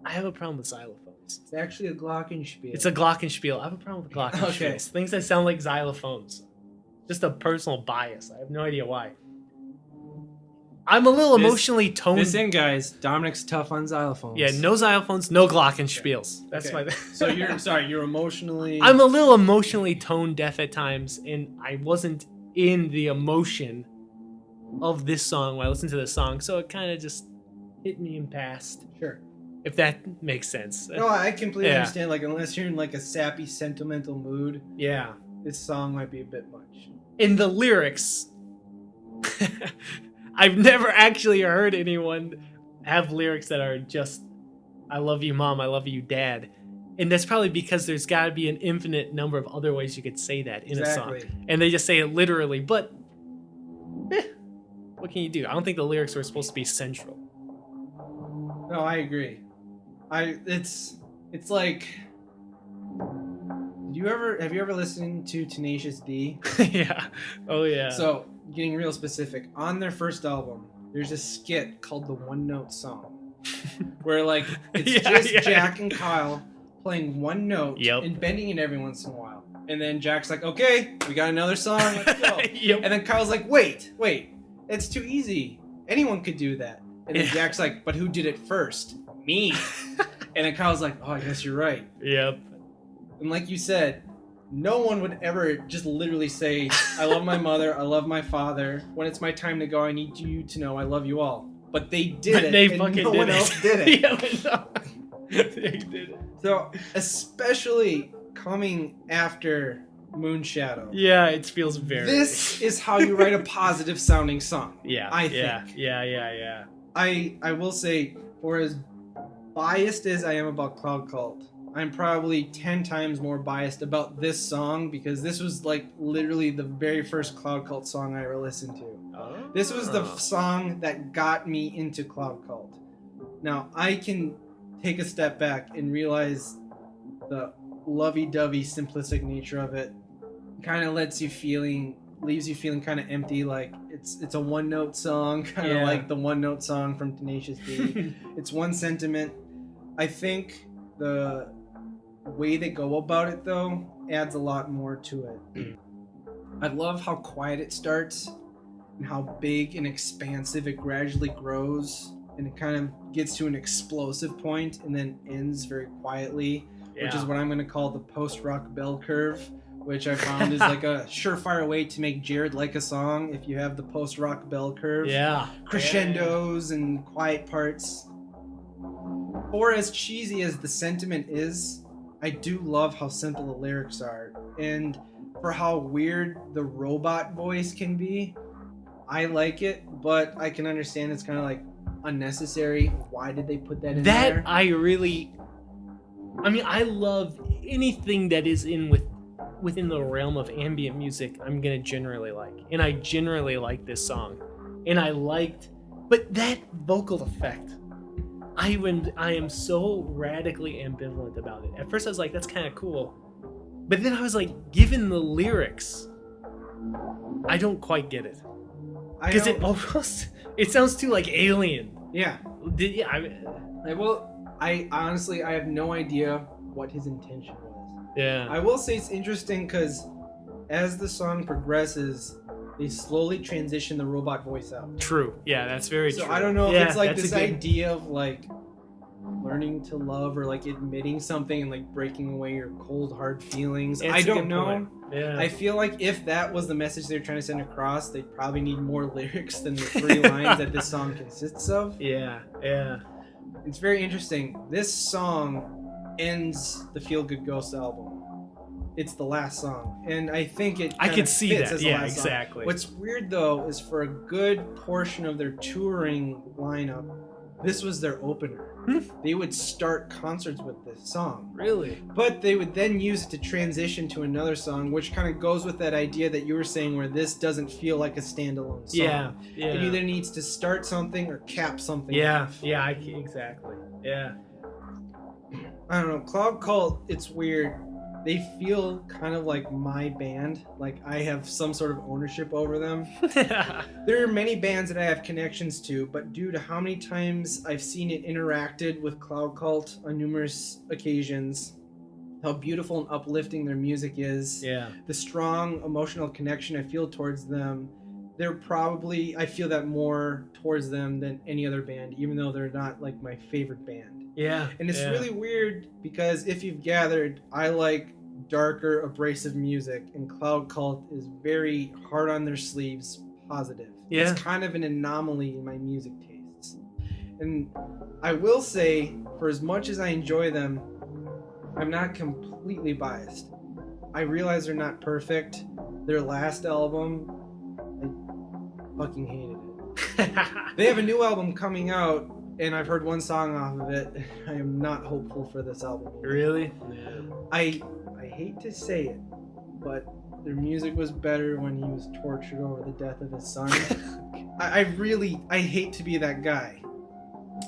I have a problem with xylophones. It's actually a glockenspiel. It's a glockenspiel. I have a problem with glockenspiels. Okay. Things that sound like xylophones. Just a personal bias. I have no idea why. I'm a little emotionally toned. Listen, guys, Dominic's tough on xylophones. Yeah, no xylophones, no glockenspiels. Okay. That's my. So you're emotionally. I'm a little emotionally tone deaf at times, and I wasn't in the emotion of this song when I listened to this song, so it kind of just hit me and passed. Sure. If that makes sense. No, I completely understand. Like, unless you're in like a sappy, sentimental mood, this song might be a bit much. In the lyrics, I've never actually heard anyone have lyrics that are just, I love you, Mom, I love you, Dad. And that's probably because there's got to be an infinite number of other ways you could say that in a song. And they just say it literally, but what can you do? I don't think the lyrics were supposed to be central. No, I agree. It's like, have you ever listened to Tenacious D? Yeah. Oh yeah. So, getting real specific, on their first album, there's a skit called the One Note Song, where like it's Jack and Kyle playing one note and bending it every once in a while, and then Jack's like, "Okay, we got another song, let's go." And then Kyle's like, "Wait, it's too easy. Anyone could do that." And then Jack's like, "But who did it first? Me." And then Kyle's like, "Oh, I guess you're right." Yep. And like you said, no one would ever just literally say, "I love my mother, I love my father. When it's my time to go, I need you to know I love you all." But they did it. They fucking no one else did it. They did it. So, especially coming after Moonshadow. Yeah, it feels very. This is how you write a positive sounding song. Yeah. I think. Yeah. I will say, for as biased as I am about Cloud Cult, I'm probably 10 times more biased about this song because this was like literally the very first Cloud Cult song I ever listened to. This was the song that got me into Cloud Cult. Now, I can take a step back and realize the lovey-dovey simplistic nature of it kind of leaves you feeling kind of empty, like it's a one-note song, kind of like the one-note song from Tenacious D. It's one sentiment. I think the way they go about it, though, adds a lot more to it. I love how quiet it starts, and how big and expansive it gradually grows, and it kind of gets to an explosive point and then ends very quietly, which is what I'm going to call the post-rock bell curve, which I found is like a surefire way to make Jarid like a song if you have the post-rock bell curve. Yeah. Crescendos and quiet parts. For as cheesy as the sentiment is, I do love how simple the lyrics are. And for how weird the robot voice can be, I like it, but I can understand it's kind of like unnecessary. Why did they put that in there? I love anything that is within the realm of ambient music. I'm gonna generally like, and I generally like this song, but that vocal effect, I am so radically ambivalent about it. At first I was like, that's kind of cool, but then I was like, given the lyrics, I don't quite get it, because it sounds too like alien. Yeah. I honestly have no idea what his intention was. Yeah. I will say it's interesting because as the song progresses, they slowly transition the robot voice out. True. Yeah, that's very true. So I don't know if it's like this idea of like learning to love or like admitting something and like breaking away your cold hard feelings. I don't know. Yeah. I feel like if that was the message they're trying to send across, they'd probably need more lyrics than the 3 lines that this song consists of. Yeah. Yeah. It's very interesting. This song ends the Feel Good Ghost album. It's the last song, and I think I could see fits that. as the Yeah, last exactly. Song. What's weird though is for a good portion of their touring lineup, this was their opener. They would start concerts with this song. Really? But they would then use it to transition to another song, which kind of goes with that idea that you were saying where this doesn't feel like a standalone song. Yeah. It either needs to start something or cap something. Yeah. off. Yeah. Exactly. Yeah. I don't know. Cloud Cult, it's weird. They feel kind of like my band. Like I have some sort of ownership over them. There are many bands that I have connections to, but due to how many times I've seen it interacted with Cloud Cult on numerous occasions, how beautiful and uplifting their music is, the strong emotional connection I feel towards them, I feel that more towards them than any other band, even though they're not like my favorite band. Yeah. And it's really weird because if you've gathered, I like darker, abrasive music, and Cloud Cult is very hard on their sleeves, positive. Yeah. It's kind of an anomaly in my music tastes. And I will say, for as much as I enjoy them, I'm not completely biased. I realize they're not perfect. Their last album, I fucking hated it. They have a new album coming out, and I've heard one song off of it. I am not hopeful for this album either. Really? I hate to say it, but their music was better when he was tortured over the death of his son. I hate to be that guy.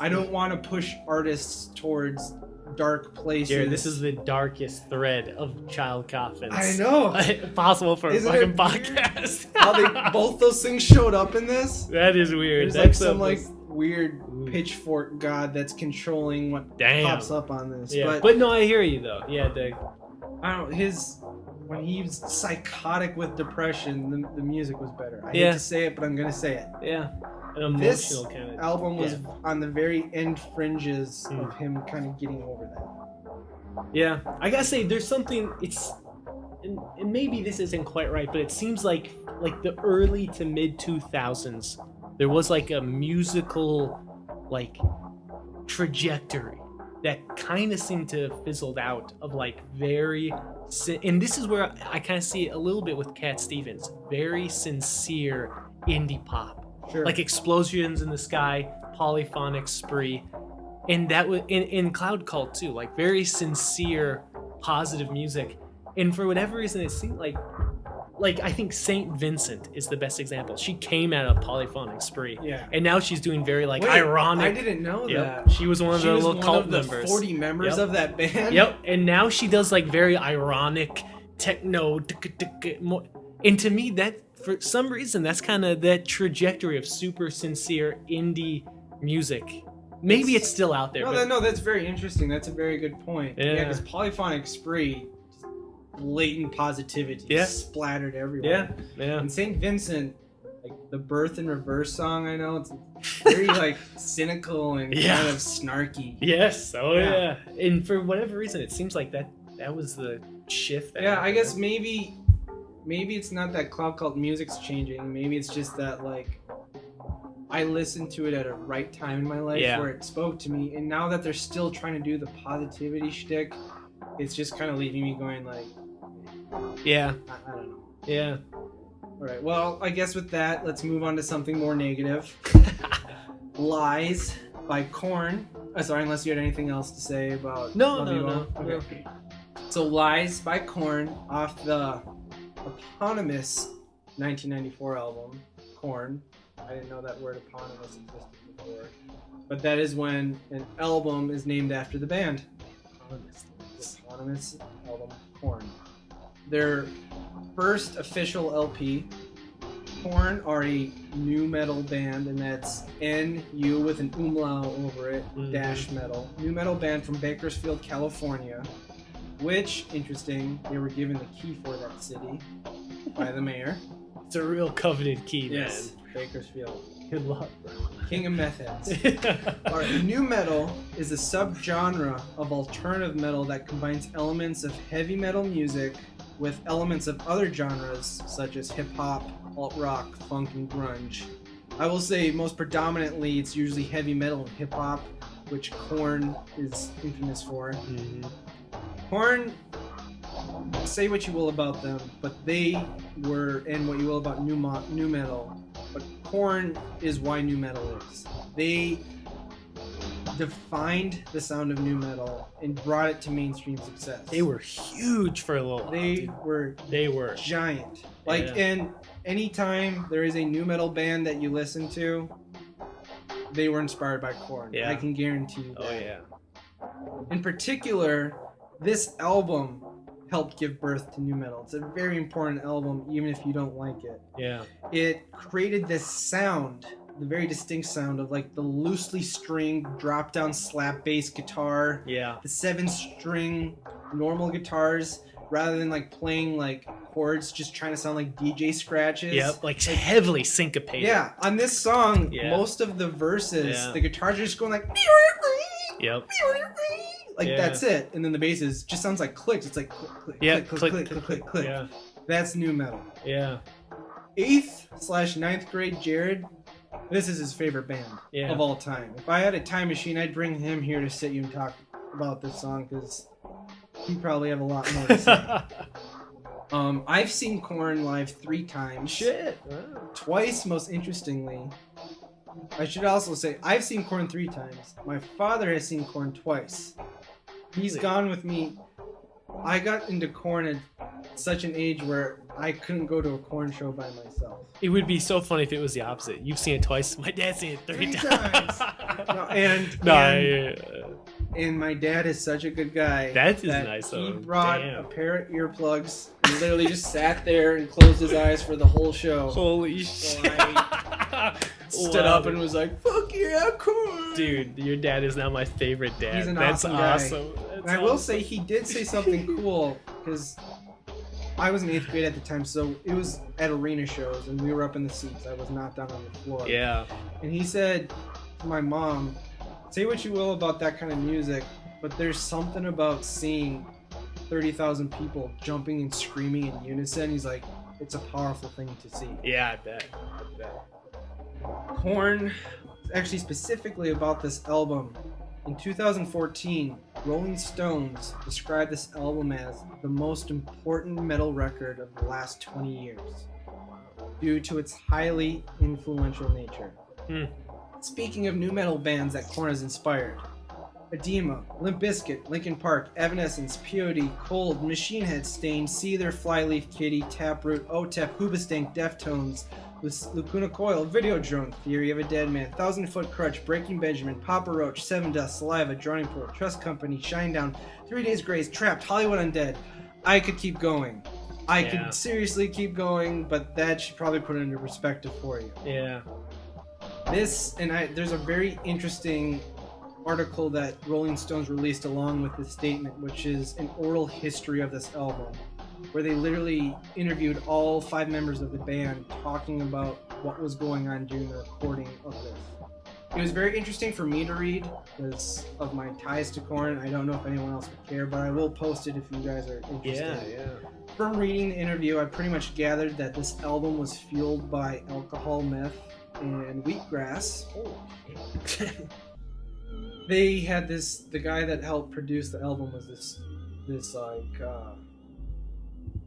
I don't want to push artists towards dark places. Jared, this is the darkest thread of child coffins. I know. Possible for a fucking podcast. How both those things showed up in this? That is weird. There's like some weird pitchfork god that's controlling what pops up on this. Yeah, but no, I hear you though. Yeah, I don't know, when he was psychotic with depression, the music was better. I hate to say it, but I'm gonna say it. Yeah. An emotional kind of album was on the very end fringes of him kind of getting over that. Yeah, I gotta say, there's something. And maybe this isn't quite right, but it seems like the early to mid 2000s, there was like a musical like trajectory that kind of seemed to have fizzled out of like and this is where I kind of see it a little bit with Cat Stevens, very sincere indie pop. Sure. Like Explosions in the Sky, Polyphonic Spree, and that was in Cloud Cult too, like very sincere, positive music. And for whatever reason, it seemed like I think Saint Vincent is the best example. She came out of Polyphonic Spree, and now she's doing very ironic. I didn't know that. She was one of the little cult members. 40 members of that band. Yep, and now she does like very ironic techno, and to me that. For some reason, that's kind of that trajectory of super sincere indie music. Maybe it's still out there. No, that's very interesting. That's a very good point. Yeah, because Polyphonic Spree, blatant positivity splattered everywhere. Yeah. And St. Vincent, like the Birth in Reverse song. I know it's very like cynical and kind of snarky. Yes. Oh yeah. And for whatever reason, it seems like that was the shift. That happened. I guess maybe it's not that Cloud Cult music's changing. Maybe it's just that like I listened to it at a right time in my life where it spoke to me, and now that they're still trying to do the positivity shtick, it's just kind of leaving me going like, I don't know. Yeah. All right. Well, I guess with that, let's move on to something more negative. Lies by KoRn. Sorry, unless you had anything else to say about. No. Okay. So Lies by KoRn off the eponymous 1994 album KoRn. I didn't know that word eponymous existed before, but that is when an album is named after the band. Eponymous album KoRn. Their first official LP. KoRn are a nu metal band, and that's NU with an umlaut over it, dash metal. Nu metal band from Bakersfield, California, which, interesting, they were given the key for that city by the mayor. It's a real coveted key, man. Yes, Bakersfield. Good luck, bro. King of meth heads. Alright, nu metal is a subgenre of alternative metal that combines elements of heavy metal music with elements of other genres such as hip-hop, alt-rock, funk, and grunge. I will say most predominantly it's usually heavy metal and hip-hop, which KoRn is infamous for. KoRn, say what you will about them, but they were, and what you will about nu metal, but KoRn is why nu metal is. They defined the sound of nu metal and brought it to mainstream success. They were huge for a little while. They were giant. Like, and anytime there is a nu metal band that you listen to, they were inspired by KoRn. Yeah. I can guarantee you that. Oh yeah. In particular, this album helped give birth to nu metal. It's a very important album, even if you don't like it. Yeah. It created this sound, the very distinct sound of like the loosely stringed drop down slap bass guitar. Yeah. The 7-string normal guitars, rather than like playing like chords, just trying to sound like DJ scratches. Yep, like heavily syncopated. Yeah. On this song, most of the verses, the guitars are just going like. Yep. Like that's it, and then the bass just sounds like clicks. It's like click, click. Yeah. That's nu metal. Yeah. 8th/9th grade Jarid, this is his favorite band of all time. If I had a time machine, I'd bring him here to sit you and talk about this song because he'd probably have a lot more to say. I've seen KoRn live 3 times. Shit. Wow. Twice, most interestingly. I should also say I've seen KoRn 3 times. My father has seen KoRn twice. He's gone with me. I got into KoRn at such an age where I couldn't go to a KoRn show by myself. It would be so funny if it was the opposite. You've seen it twice. My dad's seen it 3 times. And my dad is such a good guy. That is nice. He brought a pair of earplugs and literally just sat there and closed his eyes for the whole show. Holy shit. Stood up and was like, "Fuck yeah, KoRn!" Dude, your dad is now my favorite dad. He's an That's awesome. And I will say he did say something cool because I was in 8th grade at the time, so it was at arena shows and we were up in the seats. I was not down on the floor. Yeah. And he said to my mom, "Say what you will about that kind of music, but there's something about seeing 30,000 people jumping and screaming in unison." He's like, "It's a powerful thing to see." Yeah, I bet. KoRn, actually specifically about this album. In 2014, Rolling Stones described this album as the most important metal record of the last 20 years due to its highly influential nature. Speaking of nu metal bands that KoRn has inspired, Edema, Limp Bizkit, Linkin Park, Evanescence, POD, Cold, Machine Head, Stain, Seether, Flyleaf, Kitty, Taproot, OTEP, Hoobastank, Deftones, Lacuna Coil, Videodrone, Theory of a Dead Man, 1000-Foot Crutch, Breaking Benjamin, Papa Roach, Seven Dust, Saliva, Drowning Pool, Trust Company, Shinedown, 3 Days Grace, Trapped, Hollywood Undead. I could keep going. I could seriously keep going, but that should probably put it into perspective for you. Yeah. There's a very interesting article that Rolling Stones released along with this statement, which is an oral history of this album, where they literally interviewed all 5 members of the band talking about what was going on during the recording of this. It was very interesting for me to read because of my ties to KoRn. I don't know if anyone else would care, but I will post it if you guys are interested. Yeah. From reading the interview, I pretty much gathered that this album was fueled by alcohol, meth, and wheatgrass. They had the guy that helped produce the album was this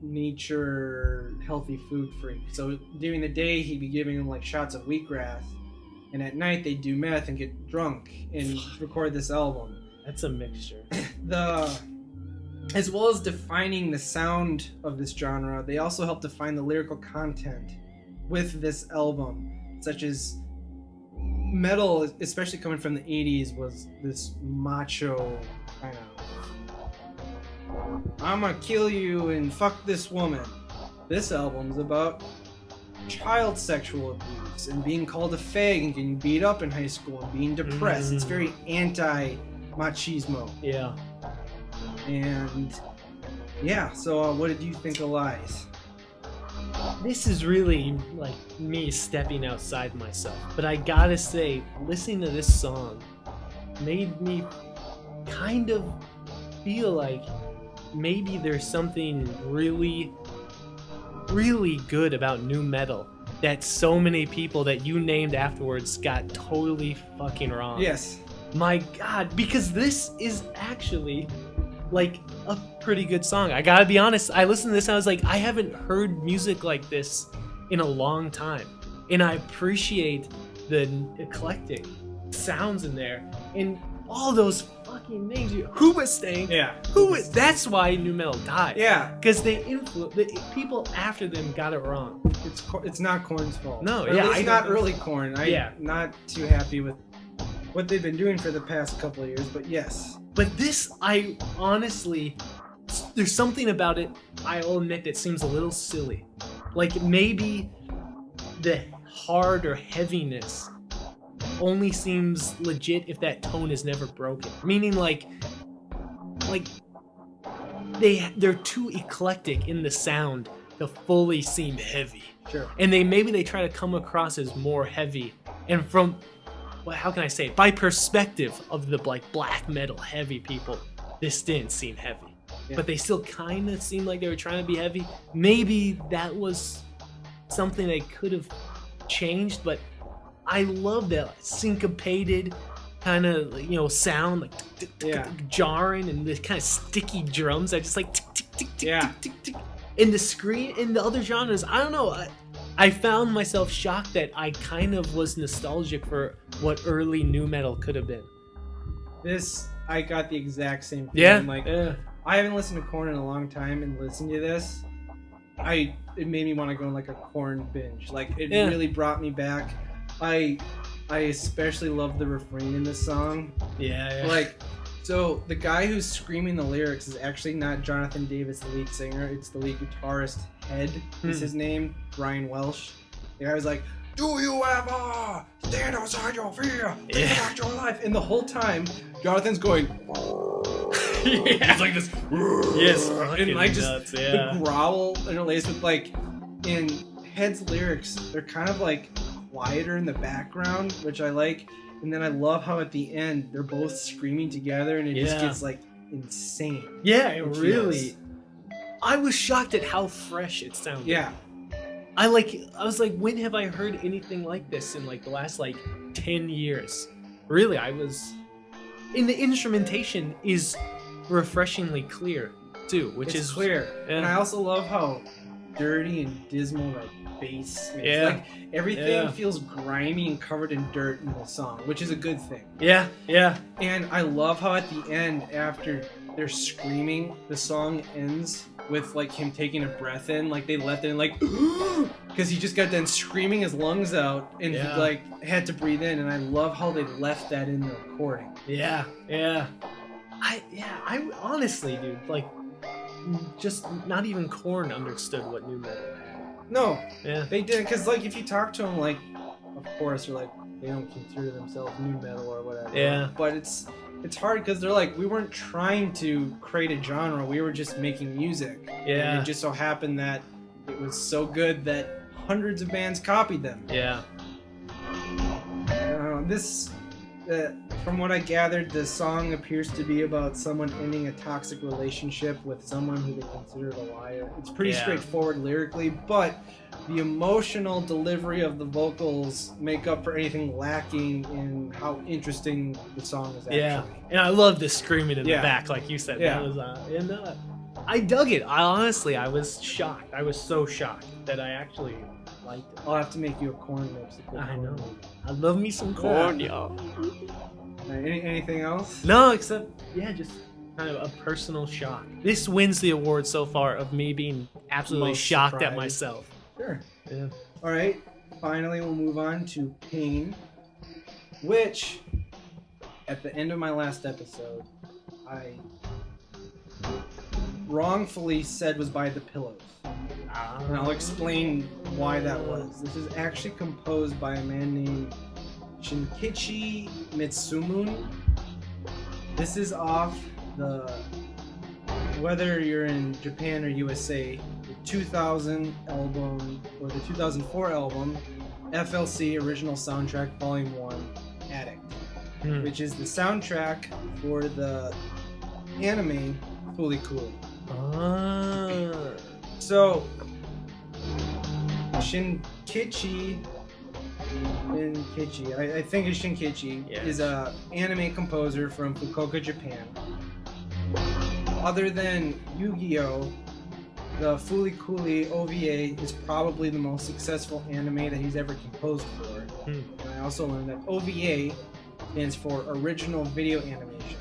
nature healthy food freak. So during the day he'd be giving them like shots of wheatgrass, and at night they'd do meth and get drunk and record this album. That's a mixture. As well as defining the sound of this genre, they also helped define the lyrical content with this album, such as metal, especially coming from the 80s, was this macho kind of I'm gonna kill you and fuck this woman. This album's about child sexual abuse and being called a fag and getting beat up in high school and being depressed. It's very anti-machismo. Yeah. And yeah, so what did you think of Lies? This is really like me stepping outside myself, but I gotta say, listening to this song made me kind of feel like maybe there's something really, really good about nu metal that so many people that you named afterwards got totally fucking wrong. Yes. My God, because this is actually like a pretty good song. I gotta be honest, I listened to this and I was like, I haven't heard music like this in a long time. And I appreciate the eclectic sounds in there. And all those fucking names. Hoobastank. Yeah. That's why nu metal died. Yeah. Because the people after them got it wrong. It's not KoRn's fault. No, or yeah. It's not early KoRn. I'm not too happy with what they've been doing for the past couple of years, but yes. But this, I honestly, there's something about it, I'll admit, that seems a little silly. Like maybe the hard or heaviness only seems legit if that tone is never broken. Meaning like they're too eclectic in the sound to fully seem heavy. Sure. And maybe they try to come across as more heavy. And from, well, how can I say it? By perspective of the like black metal heavy people, this didn't seem heavy. Yeah. But they still kind of seemed like they were trying to be heavy. Maybe that was something they could have changed, but I love that syncopated kind of, sound, like jarring, and the kind of sticky drums. I just like tick, tick, tick, tick, tick, tick, tick. In the screen, in the other genres, I don't know. I found myself shocked that I kind of was nostalgic for what early nu metal could have been. This, I got the exact same thing. Yeah. I haven't listened to KoRn in a long time, and listening to this, it made me want to go on like a KoRn binge. Like it really brought me back. I especially love the refrain in this song. Yeah. Like, so the guy who's screaming the lyrics is actually not Jonathan Davis, the lead singer. It's the lead guitarist. Head is his name. Brian Welsh. The guy was like, "Do you ever stand outside your fear? Think about your life." And the whole time, Jonathan's going. He's like this. Yes. And like just nuts, the growl interlaced with like in Head's lyrics, they're kind of like quieter in the background, which I like. And then I love how at the end they're both screaming together, and it just gets like insane. Yeah, it really. I was shocked at how fresh it sounded. Yeah. I was like, when have I heard anything like this in like the last like 10 years? Really, and the instrumentation is refreshingly clear too, which is clear. Yeah. And I also love how dirty and dismal that bass makes. Yeah. Like everything feels grimy and covered in dirt in the song, which is a good thing. Yeah. And I love how at the end, after they're screaming, the song ends with like him taking a breath in, like they left it in like because he just got done screaming his lungs out and he like had to breathe in, and I love how they left that in the recording. Yeah. I honestly, dude, like just not even KoRn understood what nu metal. No, yeah, they didn't, because like if you talk to them, like of course they're like they don't consider themselves nu metal or whatever. Yeah, but it's hard because they're like, we weren't trying to create a genre, we were just making music. Yeah, and it just so happened that it was so good that hundreds of bands copied them. Yeah. From what I gathered, the song appears to be about someone ending a toxic relationship with someone who they considered a liar. It's pretty straightforward lyrically, but the emotional delivery of the vocals make up for anything lacking in how interesting the song is actually. Yeah, and I love the screaming in the back, like you said. Yeah. That was, I dug it. I was shocked. I was so shocked that I actually liked it. I'll have to make you a KoRn mix. I know. I love me some KoRn, y'all. Anything else? No, except, just kind of a personal shock. This wins the award so far of me being absolutely Most shocked surprised. at myself. Sure. Yeah. All right. Finally, we'll move on to Pain, which, at the end of my last episode, I wrongfully said was by The Pillows. And I'll explain why that was. This is actually composed by a man named Shinkichi Mitsumune. This is off the, whether you're in Japan or USA, the 2000 album or the 2004 album, FLC Original Soundtrack Volume 1, Addict, which is the soundtrack for the anime Fooly Cooly. So, Shinkichi, I think it's Shinkichi, is a anime composer from Fukuoka, Japan. Other than Yu-Gi-Oh!, the Fooly Cooly OVA is probably the most successful anime that he's ever composed for. And I also learned that OVA stands for Original Video Animation,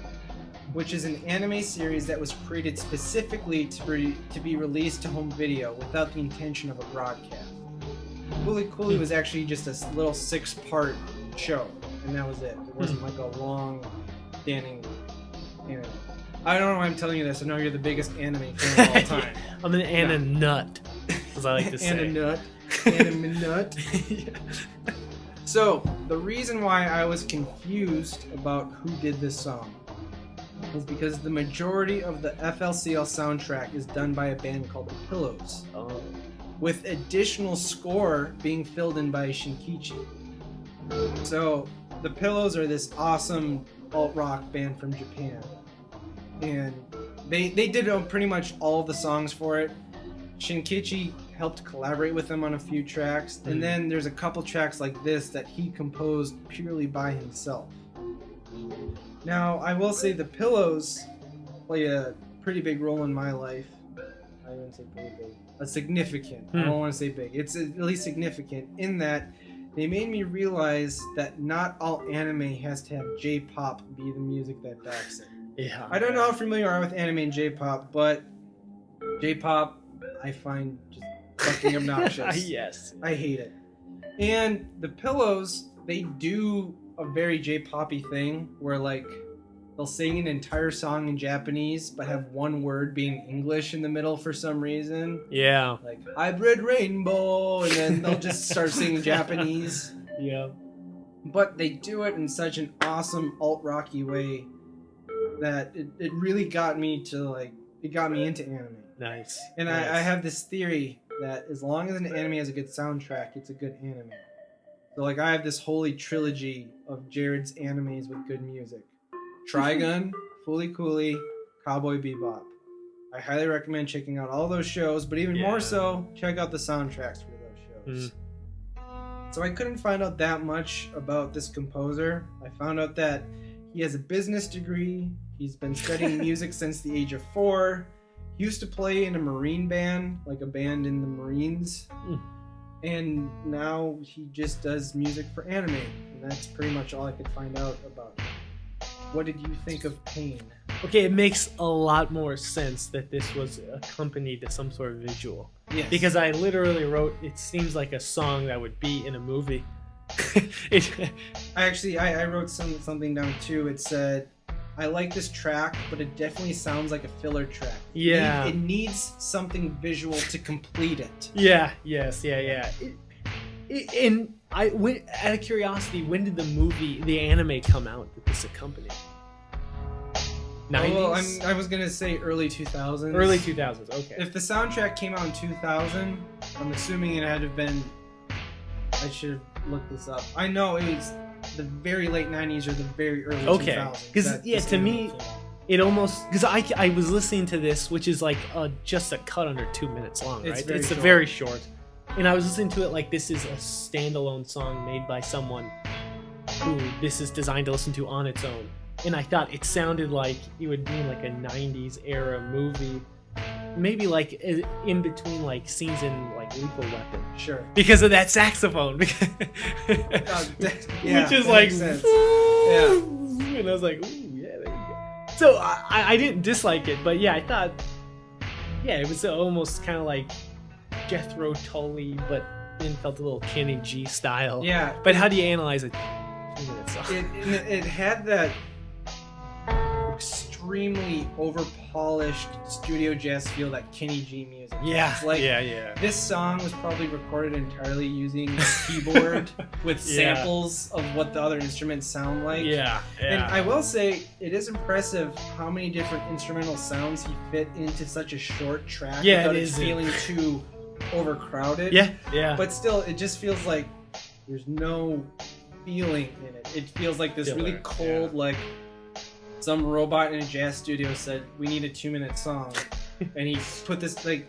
which is an anime series that was created specifically to be released to home video without the intention of a broadcast. Fooly Cooly was actually just a little 6-part show, and that was it. It wasn't like a long standing anime. I don't know why I'm telling you this. I know you're the biggest anime fan of all time. I'm an anime nut, as I like to say. Anime nut. So, the reason why I was confused about who did this song is because the majority of the FLCL soundtrack is done by a band called The Pillows, with additional score being filled in by Shinkichi. So, The Pillows are this awesome alt-rock band from Japan, and they did pretty much all of the songs for it. Shinkichi helped collaborate with them on a few tracks, and then there's a couple tracks like this that he composed purely by himself. Now, I will say The Pillows play a pretty big role in my life. I wouldn't say pretty big. A significant. I don't want to say big. It's at least significant in that they made me realize that not all anime has to have J-pop be the music that backs it. Yeah. I don't know how familiar you are with anime and J-pop, but J-pop I find just fucking obnoxious. Yes. I hate it. And The Pillows, they do a very J-poppy thing where like they'll sing an entire song in Japanese but have one word being English in the middle for some reason. Yeah. Like hybrid rainbow, and then they'll just start singing Japanese. Yeah. But they do it in such an awesome alt-rocky way that it really got me to like, it got me into anime. Nice. And nice. I have this theory that as long as an anime has a good soundtrack, it's a good anime. So like I have this holy trilogy of Jared's animes with good music. Trigun, Fooly Cooly, Cowboy Bebop. I highly recommend checking out all those shows, but even more so, check out the soundtracks for those shows. So I couldn't find out that much about this composer. I found out that he has a business degree. He's been studying music since the age of 4. He used to play in a Marine band, like a band in the Marines. And now he just does music for anime. And that's pretty much all I could find out about him. What did you think of Pain? Okay, it makes a lot more sense that this was accompanied to some sort of visual. Yes. Because I literally wrote, it seems like a song that would be in a movie. I wrote something down too. It said, I like this track, but it definitely sounds like a filler track. Yeah. It needs something visual to complete it. Yeah, yes, yeah. And out of curiosity, when did the anime come out that this accompanied? 90s? Well, I was gonna say early 2000s. Early 2000s, okay. If the soundtrack came out in 2000, I'm assuming it had to have been... I should have looked this up. I know it was the very late 90s or the very early 2000s. Because, yeah, to me, it almost... Because I was listening to this, which is like just a cut under 2 minutes long, right? It's very short. And I was listening to it like this is a standalone song made by someone who this is designed to listen to on its own. And I thought it sounded like it would be like a 90s era movie. Maybe like in between like scenes in like Lethal Weapon. Sure. Because of that saxophone. Yeah, which is like... Sense. Yeah. And I was like, ooh, yeah, there you go. So I didn't dislike it, but yeah, I thought... Yeah, it was almost kind of like Jethro Tull, but then felt a little Kenny G style. Yeah. But how do you analyze it? It had that extremely over-polished studio jazz feel that Kenny G music. Yeah, it's like, yeah. This song was probably recorded entirely using a keyboard with samples of what the other instruments sound like. Yeah. And I will say, it is impressive how many different instrumental sounds he fit into such a short track without it feeling too overcrowded. Yeah. But still, it just feels like there's no feeling in it. It feels like this really cold, like some robot in a jazz studio said, we need a 2-minute song. And he put this, like,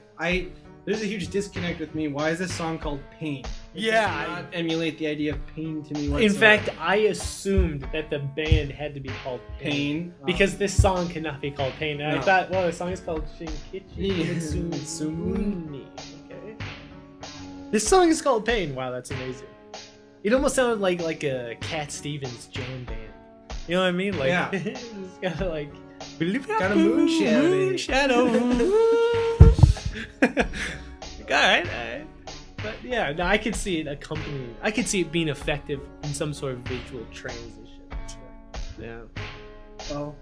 there's a huge disconnect with me. Why is this song called Pain? It does not emulate the idea of pain to me whatsoever. In fact, I assumed that the band had to be called Pain. Because this song cannot be called Pain. And I thought, well, the song is called Shinkichi Mitsumune. Okay. This song is called Pain. Wow, that's amazing. It almost sounded like a Cat Stevens jam band. You know what I mean? Like, it's kind of like... Got a Moonshadow. Alright. But yeah, no, I could see it accompanying... I could see it being effective in some sort of visual transition. Yeah. Well,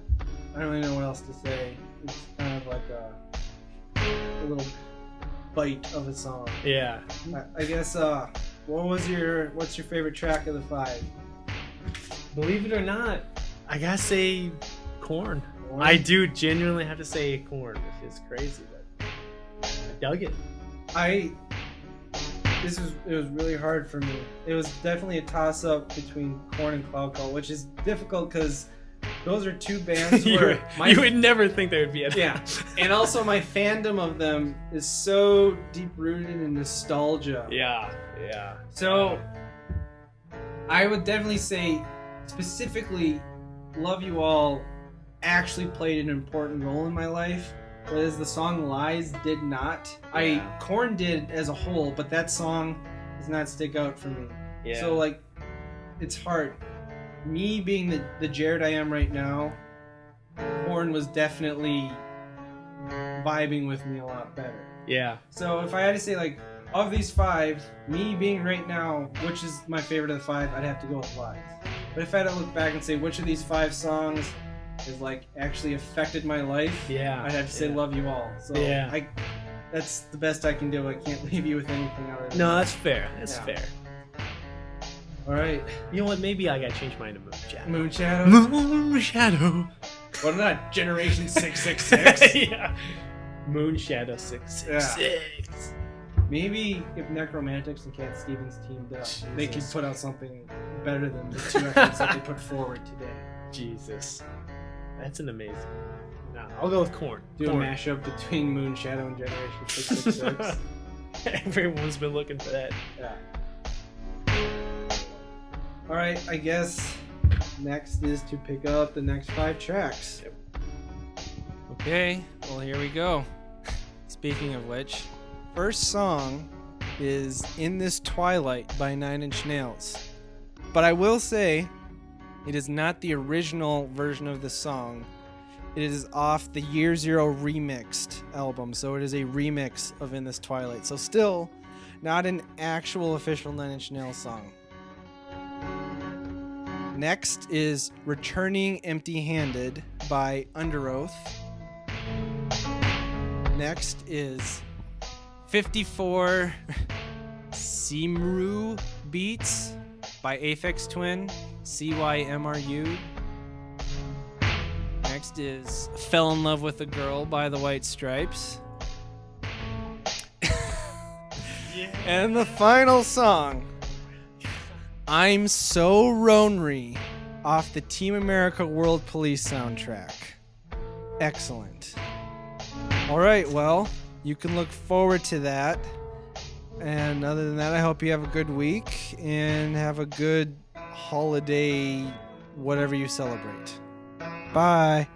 I don't really know what else to say. It's kind of like a little bite of a song. Yeah. I guess, what's your favorite track of the 5? Believe it or not, I gotta say KoRn. I do genuinely have to say KoRn, which is crazy, but I dug it. It was really hard for me. It was definitely a toss-up between KoRn and Cloud Cult, which is difficult because those are two bands where you would never think there would be a... Yeah, and also my fandom of them is so deep-rooted in nostalgia. Yeah. So, I would definitely say, specifically, Love You All actually played an important role in my life, whereas the song Lies did not. KoRn did as a whole, but that song does not stick out for me. Yeah. So, like, it's hard. Me being the Jared I am right now, KoRn was definitely vibing with me a lot better. Yeah. So if I had to say, like, of these 5, me being right now, which is my favorite of the 5, I'd have to go with Lies. But if I had to look back and say which of these 5 songs is, like, actually affected my life, I'd have to say Love You All. So that's the best I can do. I can't leave you with anything other than that. That's fair. That's fair. All right. You know what? Maybe I gotta change mine to Moonshadow. Moonshadow. What not? Generation 666. Yeah. Moonshadow 666. Maybe if Nekromantix and Cat Stevens teamed up, they could put out something better than the 2 efforts that they put forward today. Jesus. That's an amazing... No, I'll go with KoRn. Do a mashup between Moonshadow and Generation 666. Everyone's been looking for that. Yeah. Alright, I guess next is to pick up the next 5 tracks. Okay, well here we go. Speaking of which, first song is In This Twilight by 9 Inch Nails. But I will say, it is not the original version of the song. It is off the Year Zero remixed album, so it is a remix of In This Twilight. So still, not an actual official 9 Inch Nails song. Next is Returning Empty-Handed by Underoath. Next is 54 Cymru Beats by Aphex Twin, Cymru. next is Fell in Love with a Girl by the White Stripes. And the final song, I'm So Ronry, off the Team America World Police soundtrack. Excellent. All right, well, you can look forward to that. And other than that, I hope you have a good week and have a good holiday, whatever you celebrate. Bye.